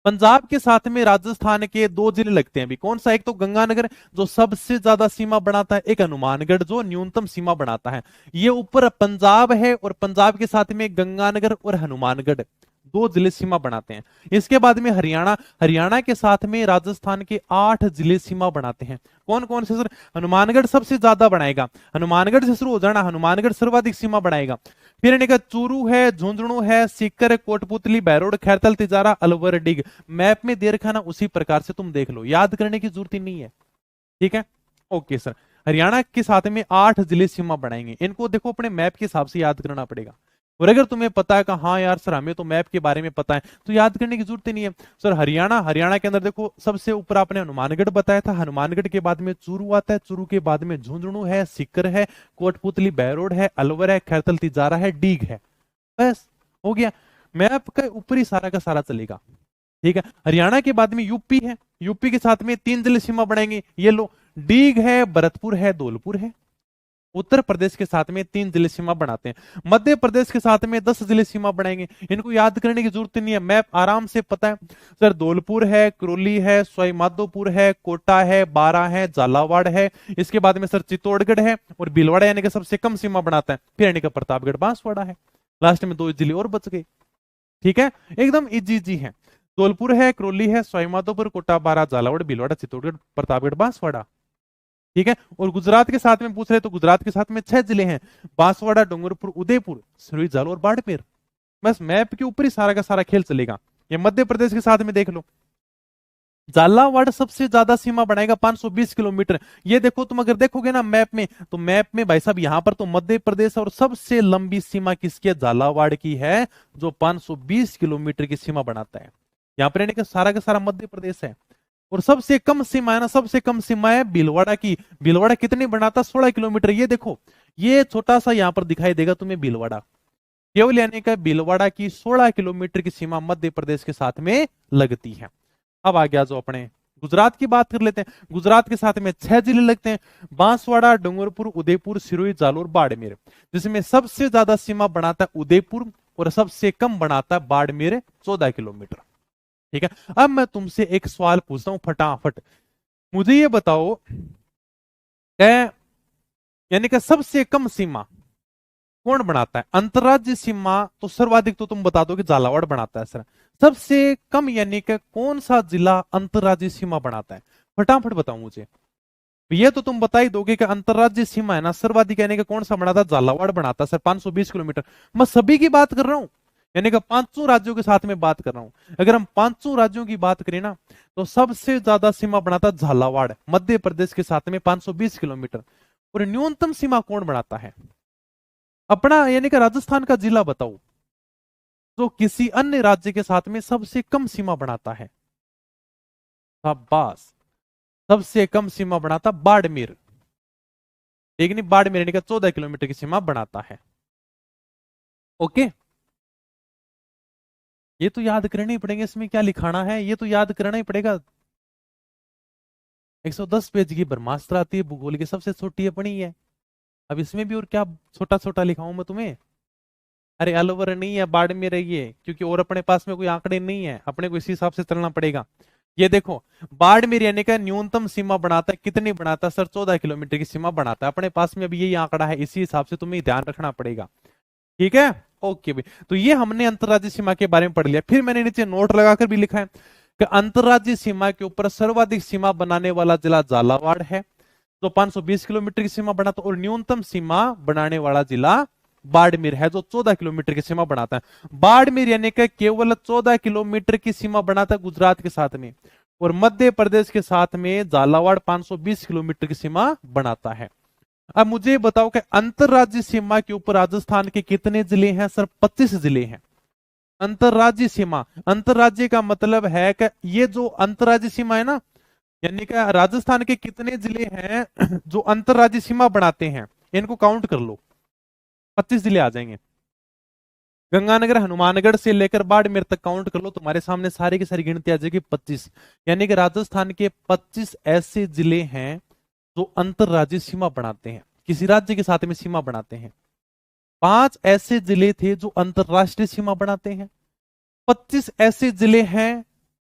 Speaker 1: पंजाब के साथ में राजस्थान के 2 जिले लगते हैं अभी, कौन सा? एक तो गंगानगर जो सबसे ज्यादा सीमा बनाता है, एक हनुमानगढ़ जो न्यूनतम सीमा बनाता है। ये ऊपर पंजाब है और पंजाब के साथ में गंगानगर और हनुमानगढ़ 2 जिले सीमा बनाते हैं। इसके बाद में हरियाणा, हरियाणा के साथ में राजस्थान के 8 जिले सीमा बनाते हैं। कौन कौन से सर? हनुमानगढ़ सबसे ज्यादा बनाएगा, हनुमानगढ़ से शुरू हो जाना, हनुमानगढ़ सर्वाधिक सीमा बनाएगा। फिर इनका चूरू है, झुंझुनू है, सीकर, कोटपुतली, बहरोड, खैरतल तिजारा, अलवर, डिग। मैप में दे रखा ना उसी प्रकार से तुम देख लो, याद करने की जरूरत ही नहीं है। ठीक है, ओके सर। हरियाणा के साथ में 8 जिले सीमा बनाएंगे, इनको देखो अपने मैप के हिसाब से याद करना पड़ेगा। और अगर तुम्हें पता है कि हाँ यार सर हमें तो मैप के बारे में पता है, तो याद करने की जरूरत ही नहीं है। सर हरियाणा, हरियाणा के अंदर देखो सबसे ऊपर आपने हनुमानगढ़ बताया था, हनुमानगढ़ के बाद में चूरू आता है, चूरू के बाद में झुंझुनू है, सीकर है, कोटपुतली बहरोड है, अलवर है, खैरतल तिजारा है, डीग है। बस हो गया, मैप का ऊपर ही सारा का सारा चलेगा। ठीक है, हरियाणा के बाद में यूपी है, यूपी के साथ में 3 जिले सीमा बढ़ाएंगे, ये लो, डीग है, भरतपुर है, धौलपुर है। उत्तर प्रदेश के साथ में 3 जिले सीमा बनाते हैं। मध्य प्रदेश के साथ में 10 जिले सीमा बनाएंगे, इनको याद करने की जरूरत नहीं है, मैप आराम से पता है। सर धौलपुर है, करौली है, सवाई माधोपुर है, कोटा है, बारां है, झालावाड़ है। इसके बाद में सर चित्तौड़गढ़ है, और भीलवाड़ा यानी कि सबसे कम सीमा बनाता है। फिर यानी कि प्रतापगढ़, बांसवाड़ा है। लास्ट में 2 जिले और बच गए। ठीक है, एकदम इजी जी है। धौलपुर है, करौली है, सवाई माधोपुर, कोटा, बारां, झालावाड़, भीलवाड़ा, चित्तौड़गढ़, प्रतापगढ़, बांसवाड़ा। ठीक है, और गुजरात के साथ में पूछ रहे तो गुजरात के साथ में 6 जिले हैं, बांसवाड़ा, डूंगरपुर, उदयपुर, सिरोही, जालोर, बाड़मेर। बस मैप के ऊपर ही सारा का सारा खेल चलेगा। ये मध्य प्रदेश के साथ में देख लो, झालावाड़ सबसे ज्यादा सीमा बनाएगा 520 किलोमीटर। ये देखो तुम अगर देखोगे ना मैप में, तो मैप में भाई साहब यहां पर तो मध्य प्रदेश और सबसे लंबी सीमा किसकी है? झालावाड़ की है, जो 520 किलोमीटर की सीमा बनाता है। यहाँ पर यानी कि सारा का सारा मध्य प्रदेश है। और सबसे कम सीमा है ना, सबसे कम सीमा है भीलवाड़ा की। भीलवाड़ा कितनी बनाता? 16 किलोमीटर। ये देखो, ये छोटा सा यहां पर दिखाई देगा तुम्हें भीलवाड़ा, केवल यानी कि भीलवाड़ा की 16 किलोमीटर की सीमा मध्य प्रदेश के साथ में लगती है। अब आ गया जो अपने गुजरात की बात कर लेते हैं। गुजरात के साथ में 6 जिले लगते हैं, बांसवाड़ा, डूंगरपुर, उदयपुर, सिरोही, जालोर, बाड़मेर। जिसमें सबसे ज्यादा सीमा बनाता है उदयपुर, और सबसे कम बनाता है बाड़मेर, 14 किलोमीटर। ठीक है, अब मैं तुमसे एक सवाल पूछता हूं फटाफट, मुझे ये बताओ यानी कि सबसे कम सीमा कौन बनाता है? अंतरराज्यीय सीमा तो सर्वाधिक तो तुम बता दो कि झालावाड़ बनाता है सर। सबसे कम यानी कि कौन सा जिला अंतरराज्यीय सीमा बनाता है? फटाफट बताओ मुझे। ये तो तुम बता ही दोगे कि अंतरराज्यीय सीमा है ना, सर्वाधिक यानी कि कौन सा बनाता, झालावाड़ बनाता सर 520 किलोमीटर। मैं सभी की बात कर रहा हूं, यानी कि पांचों राज्यों के साथ में बात कर रहा हूं। अगर हम पांचों राज्यों की बात करें ना, तो सबसे ज्यादा सीमा बनाता झालावाड़ मध्य प्रदेश के साथ में 520 किलोमीटर। और न्यूनतम सीमा कौन बनाता है? अपना यानी कि राजस्थान का जिला बताओ जो किसी अन्य राज्य के साथ में सबसे कम सीमा बनाता है। शाबाश, सबसे कम सीमा बनाता बाड़मेर, ठीक नहीं, बाड़मेर यानी कि 14 किलोमीटर की सीमा बनाता है। ओके, ये तो याद करने ही पड़ेंगे, इसमें क्या लिखाना है ये तो याद करना ही पड़ेगा। 110 पेज की ब्रह्मास्त्र आती है भूगोल की, सबसे छोटी अपनी है। अब इसमें भी और क्या छोटा छोटा लिखाऊं मैं तुम्हें? अरे अलवर नहीं है, बाड़मेर है ये, क्योंकि और अपने पास में कोई आंकड़े नहीं है, अपने को इसी हिसाब से चलना पड़ेगा। ये देखो, बाड़मेर यानी का न्यूनतम सीमा बनाता है, कितनी बनाता है सर? 14 किलोमीटर की सीमा बनाता है। अपने पास में अभी यही आंकड़ा है, इसी हिसाब से तुम्हें ध्यान रखना पड़ेगा, ठीक है। ओके भाई, तो ये हमने अंतरराज्यीय सीमा के बारे में पढ़ लिया। फिर मैंने नीचे नोट लगाकर भी लिखा है कि अंतरराज्यीय सीमा के ऊपर सर्वाधिक सीमा बनाने वाला जिला झालावाड़ है, तो 520 किलोमीटर की सीमा बनाता, और न्यूनतम सीमा बनाने वाला जिला बाड़मेर है जो 14 किलोमीटर की सीमा बनाता है। बाड़मेर यानी कि केवल 14 किलोमीटर की सीमा बनाता है गुजरात के साथ में, और मध्य प्रदेश के साथ में झालावाड़ 520 किलोमीटर की सीमा बनाता है। अब मुझे बताओ कि अंतरराज्यीय सीमा के ऊपर राजस्थान के कितने जिले हैं सर? 25 जिले हैं। अंतरराज्यीय सीमा, अंतरराज्यीय का मतलब है कि ये जो अंतरराज्यीय सीमा है ना, यानी कि राजस्थान के कितने जिले हैं जो अंतरराज्यीय सीमा बनाते हैं, इनको काउंट कर लो, 25 जिले आ जाएंगे। गंगानगर हनुमानगढ़ से लेकर बाड़मेर तक काउंट कर लो, तुम्हारे सामने सारी की सारी गिनती आ जाएगी 25। यानी कि राजस्थान के 25 ऐसे जिले हैं जो अंतरराज्यीय सीमा बनाते हैं, किसी राज्य के साथ में सीमा बनाते हैं। 5 ऐसे जिले थे जो अंतरराष्ट्रीय सीमा बनाते हैं, 25 ऐसे जिले हैं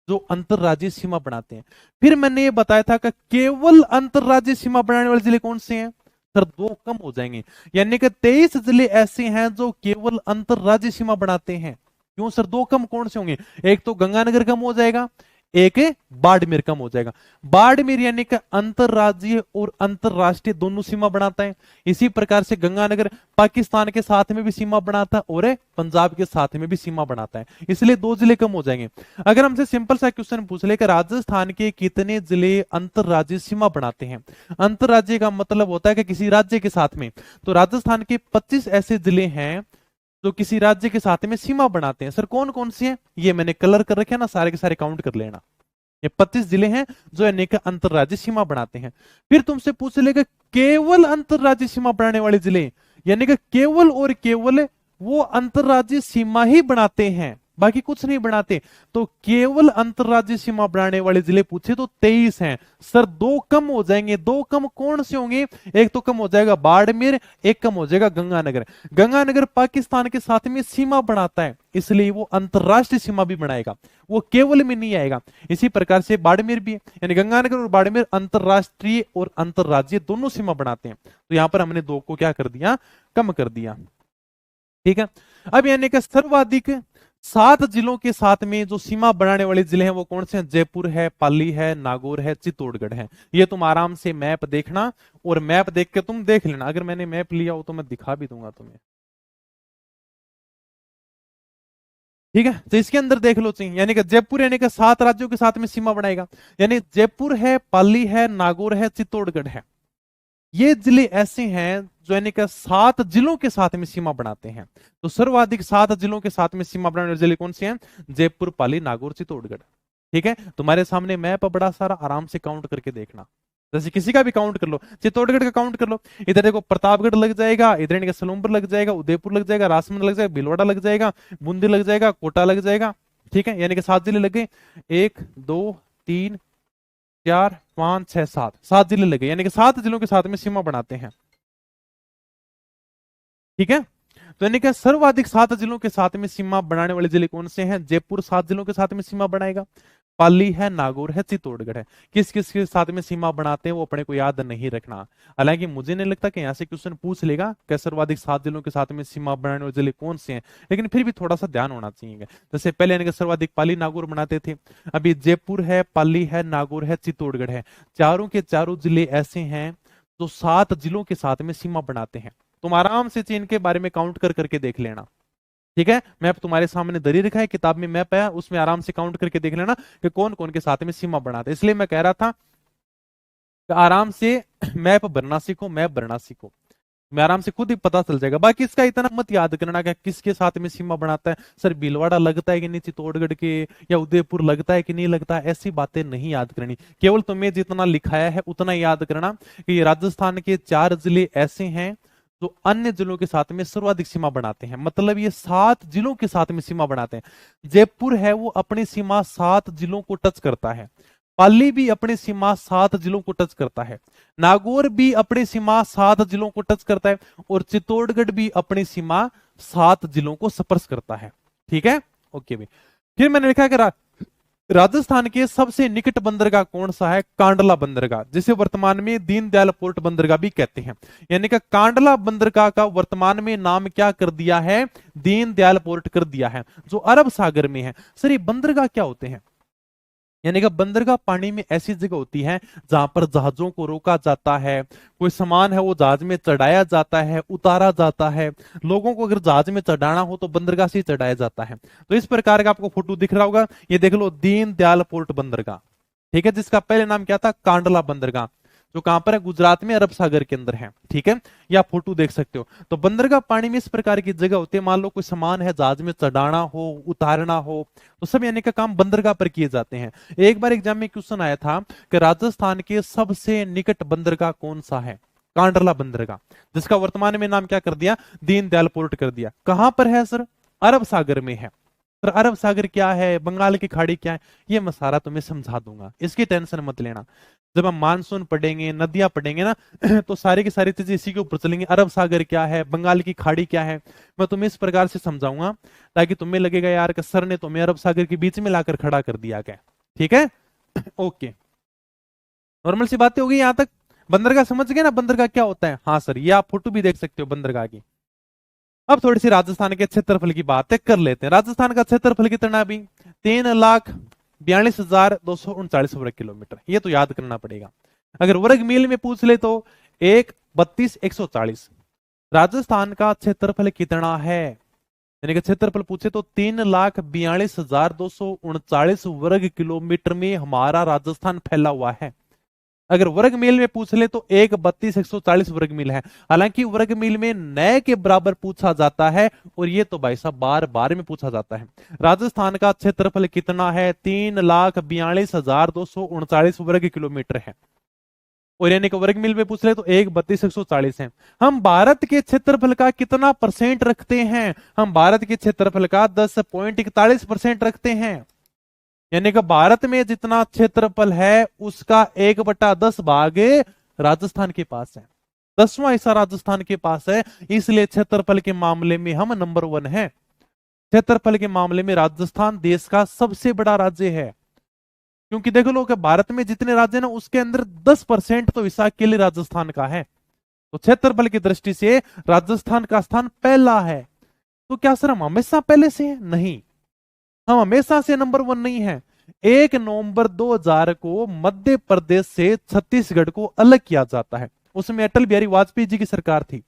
Speaker 1: जो अंतरराज्यीय सीमा बनाते हैं। फिर मैंने ये बताया था कि केवल अंतरराज्यीय सीमा बनाने वाले जिले कौन से हैं सर? 2 कम हो जाएंगे, यानी कि 23 जिले ऐसे हैं जो केवल अंतरराज्यीय सीमा बनाते हैं। क्यों सर? 2 कम कौन से होंगे? एक तो गंगानगर कम हो जाएगा, एक बाड़मेर कम हो जाएगा। बाड़मेर यानी कि अंतरराज्यीय और अंतरराष्ट्रीय दोनों सीमा बनाता है। इसी प्रकार से गंगानगर पाकिस्तान के साथ में भी सीमा बनाता है और पंजाब के साथ में भी सीमा बनाता है, इसलिए 2 जिले कम हो जाएंगे। अगर हमसे सिंपल सा क्वेश्चन पूछ ले कि राजस्थान के कितने जिले अंतरराज्यीय सीमा बनाते हैं, अंतरराज्यीय का मतलब होता है कि किसी राज्य के साथ में, तो राजस्थान के 25 ऐसे जिले हैं जो किसी राज्य के साथ में सीमा बनाते हैं। सर कौन कौन से हैं? ये मैंने कलर कर रखे हैं ना, सारे के सारे काउंट कर लेना। ये 25 जिले हैं जो अनेक अंतरराज्यीय सीमा बनाते हैं। फिर तुमसे पूछ लेगा केवल अंतरराज्यीय सीमा बनाने वाले जिले, यानी कि केवल और केवल वो अंतरराज्यीय सीमा ही बनाते हैं, बाकी कुछ नहीं बनाते। तो केवल अंतरराज्यीय सीमा बनाने वाले जिले पूछे तो 23 हैं। सर 2 कम हो जाएंगे, 2 कम कौन से होंगे? एक तो कम हो जाएगा बाड़मेर, एक कम हो जाएगा गंगानगर। गंगानगर पाकिस्तान के साथ में सीमा बनाता है, इसलिए वो अंतरराष्ट्रीय सीमा भी बनाएगा, वो केवल में नहीं आएगा। इसी प्रकार से बाड़मेर भी है, यानी गंगानगर और बाड़मेर अंतरराष्ट्रीय और अंतरराज्यीय दोनों सीमा बनाते हैं। तो यहां पर हमने 2 को क्या कर दिया? कम कर दिया, ठीक है। अब यानी कि सर्वाधिक 7 जिलों के साथ में जो सीमा बनाने वाले जिले हैं वो कौन से हैं? जयपुर है, पाली है, नागौर है, चित्तौड़गढ़ है। ये तुम आराम से मैप देखना, और मैप देख के तुम देख लेना, अगर मैंने मैप लिया हो तो मैं दिखा भी दूंगा तुम्हें, ठीक है। तो इसके अंदर देख लो चाहिए, यानी कि जयपुर यानी कि 7 राज्यों के साथ में सीमा बनाएगा, यानी जयपुर है, पाली है, नागौर है, चित्तौड़गढ़ है। ये जिले ऐसे हैं जो यानी कि 7 जिलों के साथ में सीमा बनाते हैं। तो सर्वाधिक 7 जिलों के साथ में सीमा बनाने वाले जिले कौन से हैं? जयपुर, पाली, नागौर, चित्तौड़गढ़, ठीक है। तुम्हारे सामने मैप बड़ा सारा, आराम से काउंट करके देखना, जैसे किसी का भी काउंट कर लो, चित्तौड़गढ़ का काउंट कर लो। इधर देखो प्रतापगढ़ लग जाएगा, इधर यानी कि सलूम्बर लग जाएगा, उदयपुर लग जाएगा, राजसमंद लग जाएगा, भीलवाड़ा लग जाएगा, बूंदी लग जाएगा, कोटा लग जाएगा, ठीक है। यानी कि 7 जिले लग गए, 1 2 3 4 5 6 7, 7 जिले लगे, यानी कि 7 जिलों के साथ में सीमा बनाते हैं, ठीक है। तो यानी कि सर्वाधिक 7 जिलों के साथ में सीमा बनाने वाले जिले कौन से हैं? जयपुर 7 जिलों के साथ में सीमा बनाएगा, पाली है, नागौर है, चित्तौड़गढ़ है। किस किस के साथ में सीमा बनाते हैं वो अपने को याद नहीं रखना। हालांकि मुझे नहीं लगता कि यहाँ से क्वेश्चन पूछ लेगा कि सर्वाधिक 7 जिलों के साथ में सीमा बनाने वाले जिले कौन से हैं, लेकिन फिर भी थोड़ा सा ध्यान होना चाहिए। जैसे पहले यानी कि सर्वाधिक पाली नागौर बनाते थे, अभी जयपुर है, पाली है, नागौर है, चित्तौड़गढ़ है, चारों के चारों जिले ऐसे हैं जो 7 जिलों के साथ में सीमा बनाते हैं। तुम आराम से चीन के बारे में काउंट कर करके देख लेना, ठीक है। मैप तुम्हारे सामने दरी रखा है, किताब में मैप है, उसमें आराम से काउंट करके देख लेना कि कौन कौन के साथ में सीमा बनाते हैं। इसलिए मैं कह रहा था कि आराम से मैप बनना सीखो, मैप बनना सीखो, मैं आराम से खुद ही पता चल जाएगा। बाकी इसका इतना मत याद करना कि किसके साथ में सीमा बनाता है, सर भीलवाड़ा लगता है कि नहीं चित्तौड़गढ़ के, या उदयपुर लगता है कि नहीं लगता है, ऐसी बातें नहीं याद करनी। केवल तुम्हें जितना लिखाया है उतना याद करना कि ये राजस्थान के 4 जिले ऐसे हैं जो अन्य जिलों के साथ में सर्वाधिक सीमा बनाते हैं, मतलब ये 7 जिलों के साथ में सीमा बनाते हैं। जयपुर है वो अपनी सीमा 7 जिलों को टच करता है, पाली भी अपनी सीमा 7 जिलों को टच करता है, नागौर भी अपनी सीमा 7 जिलों को टच करता है, और चित्तौड़गढ़ भी अपनी सीमा 7 जिलों को स्पर्श करता है, ठीक है। ओके भाई, फिर मैंने लिखा कि राजस्थान के सबसे निकट बंदरगाह कौन सा है, कांडला बंदरगाह, जिसे वर्तमान में दीनदयाल पोर्ट बंदरगाह भी कहते हैं। यानी कि कांडला बंदरगाह का वर्तमान में नाम क्या कर दिया है, दीनदयाल पोर्ट कर दिया है, जो अरब सागर में है। सर ये बंदरगाह क्या होते हैं, यानी कि बंदरगाह पानी में ऐसी जगह होती है जहां पर जहाजों को रोका जाता है, कोई सामान है वो जहाज में चढ़ाया जाता है, उतारा जाता है। लोगों को अगर जहाज में चढ़ाना हो तो बंदरगाह से ही चढ़ाया जाता है। तो इस प्रकार का आपको फोटो दिख रहा होगा, ये देख लो दीनदयाल पोर्ट बंदरगाह, ठीक है, जिसका पहले नाम क्या था, कांडला बंदरगाह, जो कहां पर है, गुजरात में, अरब सागर के अंदर है, ठीक है। या फोटो देख सकते हो। तो बंदरगाह पानी में इस प्रकार की जगह होती है, मान लो कोई सामान है जहाज में चढ़ाना हो, उतारना हो, तो सब यानी का काम बंदरगाह पर किए जाते हैं। एक बार एग्जाम में क्वेश्चन आया था कि राजस्थान के सबसे निकट बंदरगाह कौन सा है, कांडला बंदरगाह, जिसका वर्तमान में नाम क्या कर दिया, दीनदयाल पोर्ट कर दिया। कहां पर है सर, अरब सागर में है। सर अरब सागर क्या है, बंगाल की खाड़ी क्या है, ये मैं सारा तुम्हें समझा दूंगा, इसकी टेंशन मत लेना। जब हम मानसून पढ़ेंगे, नदियां पढ़ेंगे ना तो सारी की सारी चीजें इसी के ऊपर चलेंगे। अरब सागर क्या है, बंगाल की खाड़ी क्या है, मैं तुम्हें इस प्रकार से समझाऊंगा ताकि तुम्हें लगेगा यार कि सर ने तुम्हें अरब सागर के बीच में लाकर खड़ा कर दिया क्या, ठीक है। ओके, नॉर्मल सी बातें होगी यहां तक। बंदरगाह समझ गए ना, बंदरगाह क्या होता है। हाँ सर, ये आप फोटो भी देख सकते हो बंदरगाह की। अब थोड़ी सी राजस्थान के क्षेत्रफल की बातें कर लेते हैं। राजस्थान का क्षेत्रफल कितना भी, 3,42,239 वर्ग किलोमीटर, ये तो याद करना पड़ेगा। अगर वर्ग मील में पूछ ले तो 1,32,140। राजस्थान का क्षेत्रफल कितना है, यानी कि क्षेत्रफल पूछे तो 3,42,239 वर्ग किलोमीटर में हमारा राजस्थान फैला हुआ है। अगर वर्ग मील में पूछ ले तो 1,32,140 वर्ग मील है। हालांकि वर्ग मील में नए के बराबर पूछा जाता है, और ये तो भाई साहब बार बार में पूछा जाता है। राजस्थान का क्षेत्रफल कितना है, 3,42,239 वर्ग किलोमीटर है, और यानी कि वर्ग मील में पूछ ले तो 1,32,140 है। हम भारत के क्षेत्रफल का कितना परसेंट रखते हैं, हम भारत के क्षेत्रफल का 10.41% रखते हैं। यानी कि भारत में जितना क्षेत्रफल है उसका 1/10 भाग राजस्थान के पास है, 10वां हिस्सा राजस्थान के पास है। इसलिए क्षेत्रफल के मामले में हम नंबर 1 है। क्षेत्रफल के मामले में राजस्थान देश का सबसे बड़ा राज्य है, क्योंकि देखो लोग भारत में जितने राज्य ना उसके अंदर 10% तो हिस्सा अकेले राजस्थान का है। तो क्षेत्रफल की दृष्टि से राजस्थान का स्थान पहला है। तो क्या सर हम हमेशा पहले से है, नहीं, हम हमेशा से नंबर 1 नहीं है। 1 नवंबर 2000 को मध्य प्रदेश से छत्तीसगढ़ को अलग किया जाता है, उसमें अटल बिहारी वाजपेयी जी की सरकार थी।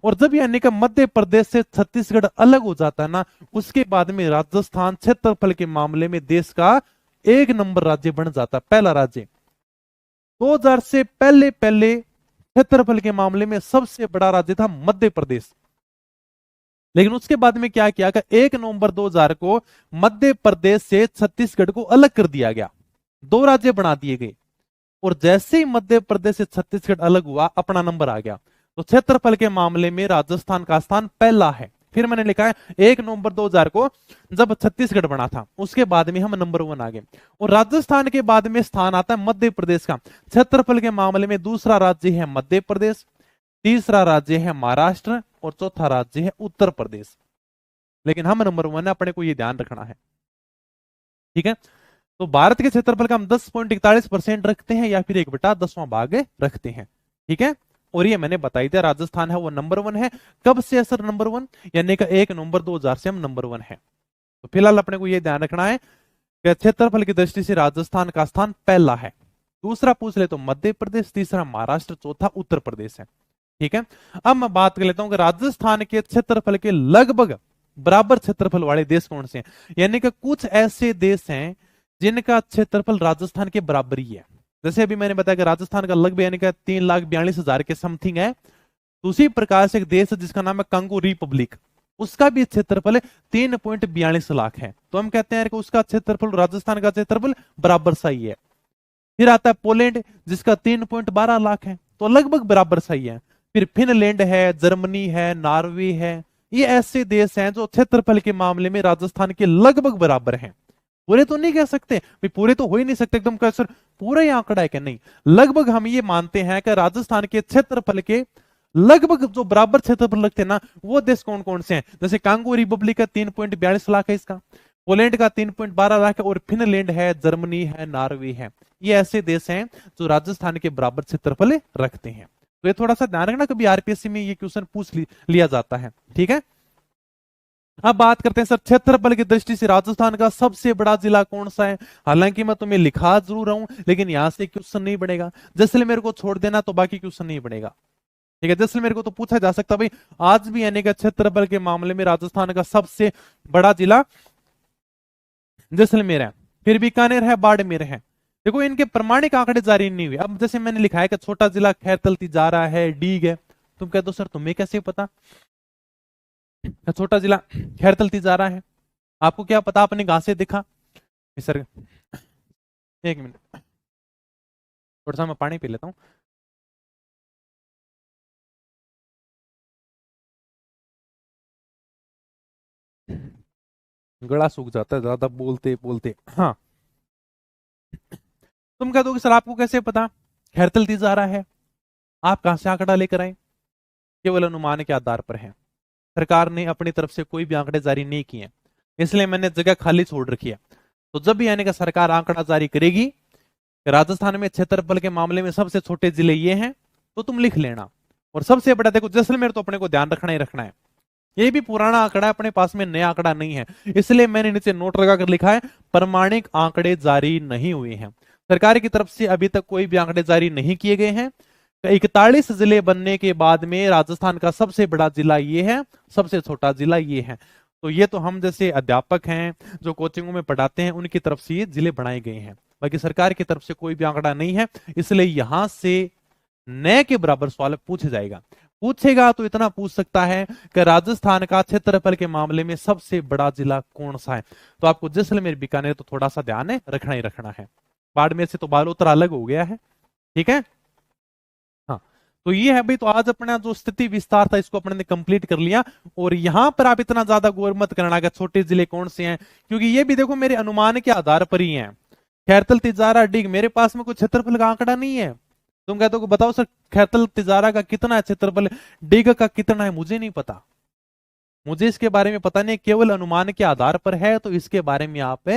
Speaker 1: और जब यानी कि मध्य प्रदेश से छत्तीसगढ़ अलग हो जाता है ना, उसके बाद में राजस्थान क्षेत्रफल के मामले में देश का 1 नंबर राज्य बन जाता है, पहला राज्य। 2000 से पहले पहले क्षेत्रफल के मामले में सबसे बड़ा राज्य था मध्य प्रदेश। लेकिन उसके बाद में क्या किया कि 1 नवंबर 2000 को मध्य प्रदेश से छत्तीसगढ़ को अलग कर दिया गया, 2 राज्य बना दिए गए। और जैसे ही मध्य प्रदेश से छत्तीसगढ़ अलग हुआ, अपना नंबर आ गया। तो क्षेत्रफल के मामले में राजस्थान का स्थान पहला है। फिर मैंने लिखा है 1 नवंबर 2000 को जब छत्तीसगढ़ बना था, उसके बाद में हम नंबर 1 आ गए। और राजस्थान के बाद में स्थान आता है मध्य प्रदेश का। क्षेत्रफल के मामले में दूसरा राज्य है मध्य प्रदेश, तीसरा राज्य है महाराष्ट्र, और चौथा राज्य है उत्तर प्रदेश। लेकिन हम नंबर 1 है, अपने को ये ध्यान रखना है, ठीक है। तो भारत के क्षेत्रफल का हम 10.41% रखते हैं या फिर 1/10वां भाग रखते हैं। ठीक है, और ये मैंने बताई दिया राजस्थान है वो नंबर 1 है। कब से सर नंबर 1? यानी कि 1 नवंबर 2000 से हम नंबर 1 है। तो फिलहाल अपने को ये ध्यान रखना है कि क्षेत्रफल की दृष्टि से राजस्थान का स्थान पहला है। दूसरा पूछ ले तो मध्य प्रदेश, तीसरा महाराष्ट्र, चौथा उत्तर प्रदेश है। ठीक है, अब मैं बात कर लेता हूं कि राजस्थान के क्षेत्रफल के लगभग बराबर क्षेत्रफल वाले देश कौन से हैं। यानी कि कुछ ऐसे देश हैं जिनका क्षेत्रफल राजस्थान के बराबर ही है। जैसे अभी मैंने बताया कि राजस्थान का लगभग यानी कि 3,42,000 के समथिंग है। तो उसी प्रकार से एक देश है जिसका नाम है कांगो रिपब्लिक, उसका भी क्षेत्रफल 3.42 लाख है। तो हम कहते हैं कि उसका क्षेत्रफल राजस्थान का क्षेत्रफल बराबर सा ही है। फिर आता है पोलैंड जिसका 3.12 लाख है, तो लगभग बराबर सा ही है। फिर फिनलैंड है, जर्मनी है, नॉर्वे है, ये ऐसे देश हैं जो क्षेत्रफल के मामले में राजस्थान के लगभग बराबर हैं। पूरे तो नहीं कह सकते भाई, पूरे तो हो ही नहीं सकते एकदम कह सर पूरा ही आंकड़ा है क्या, नहीं, लगभग हम ये मानते हैं कि राजस्थान के क्षेत्रफल के लगभग जो बराबर क्षेत्रफल रखते हैं ना वो देश कौन कौन से हैं। जैसे कांगो रिपब्लिक का 3.42 लाख है, इसका पोलैंड का 3.12 लाख है, और फिनलैंड है, जर्मनी है, नॉर्वे है, ये ऐसे देश हैं जो राजस्थान के बराबर क्षेत्रफल रखते हैं। तो ये थोड़ा सा ध्यान रखना, कभी आरपीएससी में ये क्वेश्चन पूछ लिया जाता है। ठीक है, अब बात करते हैं सर क्षेत्रफल की दृष्टि से राजस्थान का सबसे बड़ा जिला कौन सा है। हालांकि मैं तुम्हें लिखा जरूर हूं लेकिन यहां से क्वेश्चन नहीं बनेगा, जैसलमेर को छोड़ देना तो बाकी क्वेश्चन नहीं बनेगा। ठीक है, जैसलमेर को तो पूछा जा सकता भाई, आज भी यानी कि क्षेत्रफल के मामले में राजस्थान का सबसे बड़ा जिला जैसलमेर है, फिर बीकानेर है, बाड़मेर है। देखो इनके प्रमाणिक आंकड़े जारी नहीं हुए। अब जैसे मैंने लिखा है कि छोटा जिला खैरतल तिजारा है, डीग है, तुम कहते हो सर तुम्हें कैसे पता छोटा जिला खैरतल तिजारा है, आपको क्या पता, आपने कहां से देखा? सर एक मिनट, थोड़ा सा मैं पानी पी लेता हूँ। गला सूख जाता है ज्यादा बोलते बोलते। हाँ, तुम कह दो कि सर आपको कैसे पता खैरतल तिजारा है, आप कहां से आंकड़ा लेकर आए? केवल अनुमान के आधार पर है, सरकार ने अपनी तरफ से कोई भी आंकड़े जारी नहीं किए, इसलिए मैंने जगह खाली छोड़ रखी है। तो जब भी यानी कि सरकार आंकड़ा जारी करेगी राजस्थान में क्षेत्रफल के मामले में सबसे छोटे जिले ये हैं, तो तुम लिख लेना। और सबसे बड़ा देखो जैसलमेर, तो अपने को ध्यान रखना ही रखना है, ये भी पुराना आंकड़ा है अपने पास में, नया आंकड़ा नहीं है, इसलिए मैंने नीचे नोट लगाकर लिखा है प्रमाणिक आंकड़े जारी नहीं हुए हैं। सरकार की तरफ से अभी तक कोई भी आंकड़े जारी नहीं किए गए हैं। 41 जिले बनने के बाद में राजस्थान का सबसे बड़ा जिला ये है, सबसे छोटा जिला ये है। तो ये तो हम जैसे अध्यापक हैं जो कोचिंगों में पढ़ाते हैं उनकी तरफ से ये जिले बनाए गए हैं, बाकी सरकार की तरफ से कोई भी आंकड़ा नहीं है, इसलिए यहां से नए के बराबर सवाल पूछा जाएगा। पूछेगा तो इतना पूछ सकता है कि राजस्थान का क्षेत्रफल के मामले में सबसे बड़ा जिला कौन सा है। तो आपको जैसलमेर बीकानेर तो थोड़ा सा ध्यान रखना ही रखना है, बाड़मेर से तो बालोतरा अलग हो गया है। ठीक है, हाँ, तो ये है भाई, तो आज अपना जो स्थिति विस्तार था इसको अपने ने कंप्लीट कर लिया। और यहां पर आप इतना ज्यादा गौर मत करना कि छोटे जिले कौन से हैं, क्योंकि ये भी देखो मेरे अनुमान के आधार पर ही है। खैरतल तिजारा डिग, मेरे पास में कोई क्षेत्रफल का आंकड़ा नहीं है। तुम कहते हो बताओ सर खैरतल तिजारा का कितना है क्षेत्रफल, डिग का कितना है, मुझे नहीं पता, मुझे इसके बारे में पता नहीं, केवल अनुमान के आधार पर है, तो इसके बारे में आप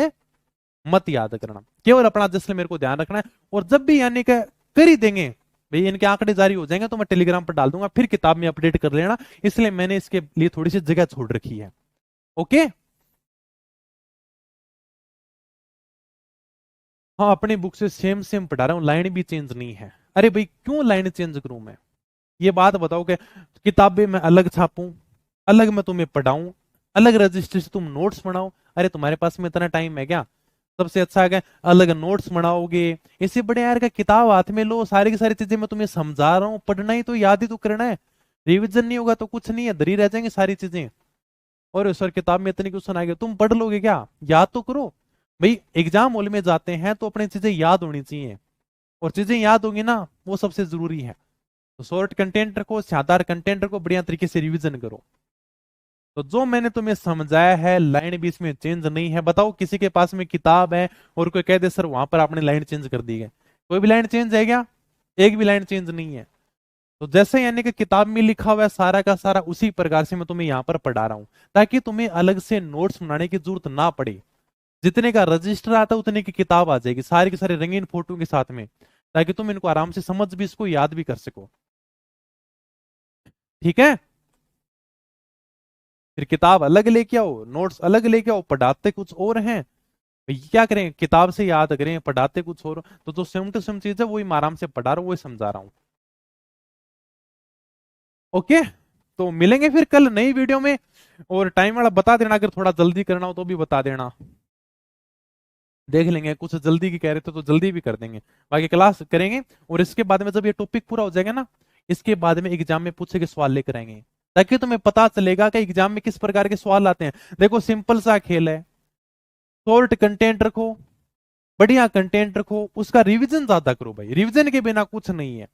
Speaker 1: मत याद करना, केवल अपना जैसलमेर को ध्यान रखना है। और जब भी यानी कि कर ही देंगे भाई, इनके आंकड़े जारी हो जाएंगे तो मैं टेलीग्राम पर डाल दूंगा, फिर किताब में अपडेट कर लेना, इसलिए मैंने इसके लिए थोड़ी सी जगह छोड़ रखी है। ओके, हाँ, अपनी बुक से सेम सेम पढ़ा रहा हूँ, लाइन भी चेंज नहीं है। अरे भाई क्यों लाइन चेंज करूं मैं, ये बात बताओ कि किताबें मैं अलग छापूं, अलग मैं तुम्हें पढ़ाऊं, अलग रजिस्टर से तुम नोट्स बनाओ, अरे तुम्हारे पास में इतना टाइम है क्या? सबसे अच्छा है अलग नोट्स बनाओगे, इससे बड़े यार का किताब हाथ में लो, सारी की सारी चीजें मैं तुम्हें समझा रहा हूँ, पढ़ना ही तो, याद ही तो करना है, रिविजन नहीं होगा तो कुछ नहीं है, दरी रह जाएंगे सारी चीजें। और सर किताब में इतने क्वेश्चन आएंगे, तुम पढ़ लोगे क्या? याद तो करो भाई, एग्जाम हॉल में जाते हैं तो अपनी चीजें याद होनी चाहिए, और चीजें याद होंगी ना वो सबसे जरूरी है। तो शॉर्ट कंटेंट रखो, शानदार कंटेंट रखो, बढ़िया तरीके से रिवीजन करो। तो जो मैंने तुम्हें समझाया है लाइन भी इसमें चेंज नहीं है। बताओ किसी के पास में किताब है और कोई कह दे सर वहां पर आपने लाइन चेंज कर दी है, कोई भी लाइन चेंज है क्या? एक भी लाइन चेंज नहीं है। तो जैसे यानी कि किताब में लिखा हुआ है सारा का सारा, उसी प्रकार से मैं तुम्हें यहाँ पर पढ़ा रहा हूं, ताकि तुम्हें अलग से नोट्स बनाने की जरूरत ना पड़े। जितने का रजिस्टर आता है उतने की किताब आ जाएगी, सारी की सारी रंगीन फोटो के साथ में, ताकि तुम इनको आराम से समझ भी, इसको याद भी कर सको। ठीक है, फिर किताब अलग लेके आओ, नोट्स अलग लेके आओ, पढ़ाते कुछ और हैं, क्या करें, किताब से याद करें, पढ़ाते कुछ और, तो जो सेम टू सेम चीज है वही मैं आराम से पढ़ा रहा हूँ, वही समझा रहा हूँ। ओके, तो मिलेंगे फिर कल नई वीडियो में। और टाइम वाला बता देना, अगर थोड़ा जल्दी करना हो तो भी बता देना, देख लेंगे, कुछ जल्दी की कह रहे थे तो जल्दी भी कर देंगे, बाकी क्लास करेंगे। और इसके बाद में जब ये टॉपिक पूरा हो जाएगा ना, इसके बाद में एग्जाम में पूछे के सवाल लेकर आएंगे, ताकि तुम्हें पता चलेगा कि एग्जाम में किस प्रकार के सवाल आते हैं। देखो सिंपल सा खेल है, शॉर्ट कंटेंट रखो, बढ़िया कंटेंट रखो, उसका रिवीजन ज्यादा करो भाई, रिवीजन के बिना कुछ नहीं है।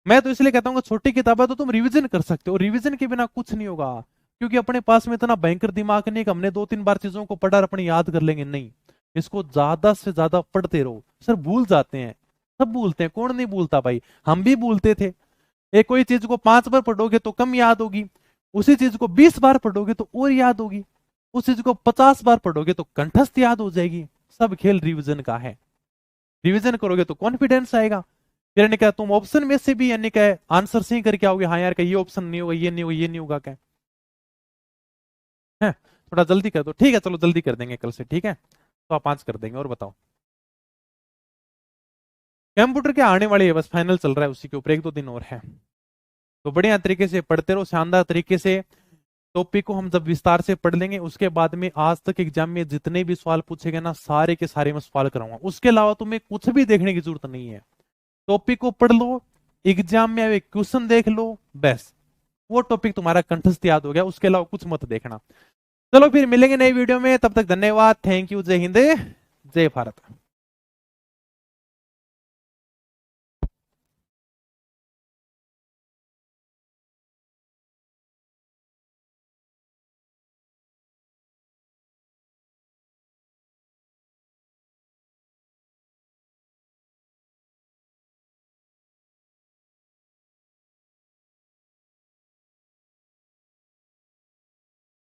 Speaker 1: मैं तो इसलिए कहता हूँ छोटी किताबें तो तुम रिवीजन कर सकते हो, रिवीजन के बिना कुछ नहीं होगा, क्योंकि अपने पास में इतना भयंकर दिमाग नहीं कि हमने 2-3 बार चीजों को पढ़ा और अपने याद कर लेंगे, नहीं। इसको ज्यादा से ज्यादा पढ़ते रहो। सर भूल जाते हैं, सब भूलते हैं, कौन नहीं भूलता भाई, हम भी भूलते थे। एक कोई चीज को 5 बार पढ़ोगे तो कम याद होगी, उसी चीज को 20 बार पढ़ोगे तो और याद होगी, उस चीज को 50 बार पढ़ोगे तो कंठस्थ याद हो जाएगी। सब खेल रिवीजन का है, रिवीजन करोगे तो कॉन्फिडेंस आएगा। फिर ने कहा तुम ऑप्शन में से भी यानी क्या आंसर सही करके आओगे, हाँ यार ये ऑप्शन नहीं होगा, ये नहीं होगा, ये नहीं होगा, क्या है, थोड़ा जल्दी कर दो। ठीक है चलो जल्दी कर देंगे कल से, ठीक है, तो आप 5 कर देंगे। और बताओ, कंप्यूटर के आने वाली है, बस फाइनल चल रहा है, उसी के ऊपर 1-2 दिन और है, तो बढ़िया तरीके से पढ़ते रहो, शानदार तरीके से। टॉपिक को हम जब विस्तार से पढ़ लेंगे, उसके बाद में आज तक एग्जाम में जितने भी सवाल पूछे गए ना, सारे के सारे मैं सवाल कराऊंगा, उसके अलावा तुम्हें कुछ भी देखने की जरूरत नहीं है। टॉपिक को पढ़ लो, एग्जाम में आए क्वेश्चन देख लो, बस वो टॉपिक तुम्हारा कंठस्थ याद हो गया, उसके अलावा कुछ मत देखना। चलो फिर मिलेंगे नई वीडियो में, तब तक धन्यवाद, थैंक यू, जय हिंद, जय भारत।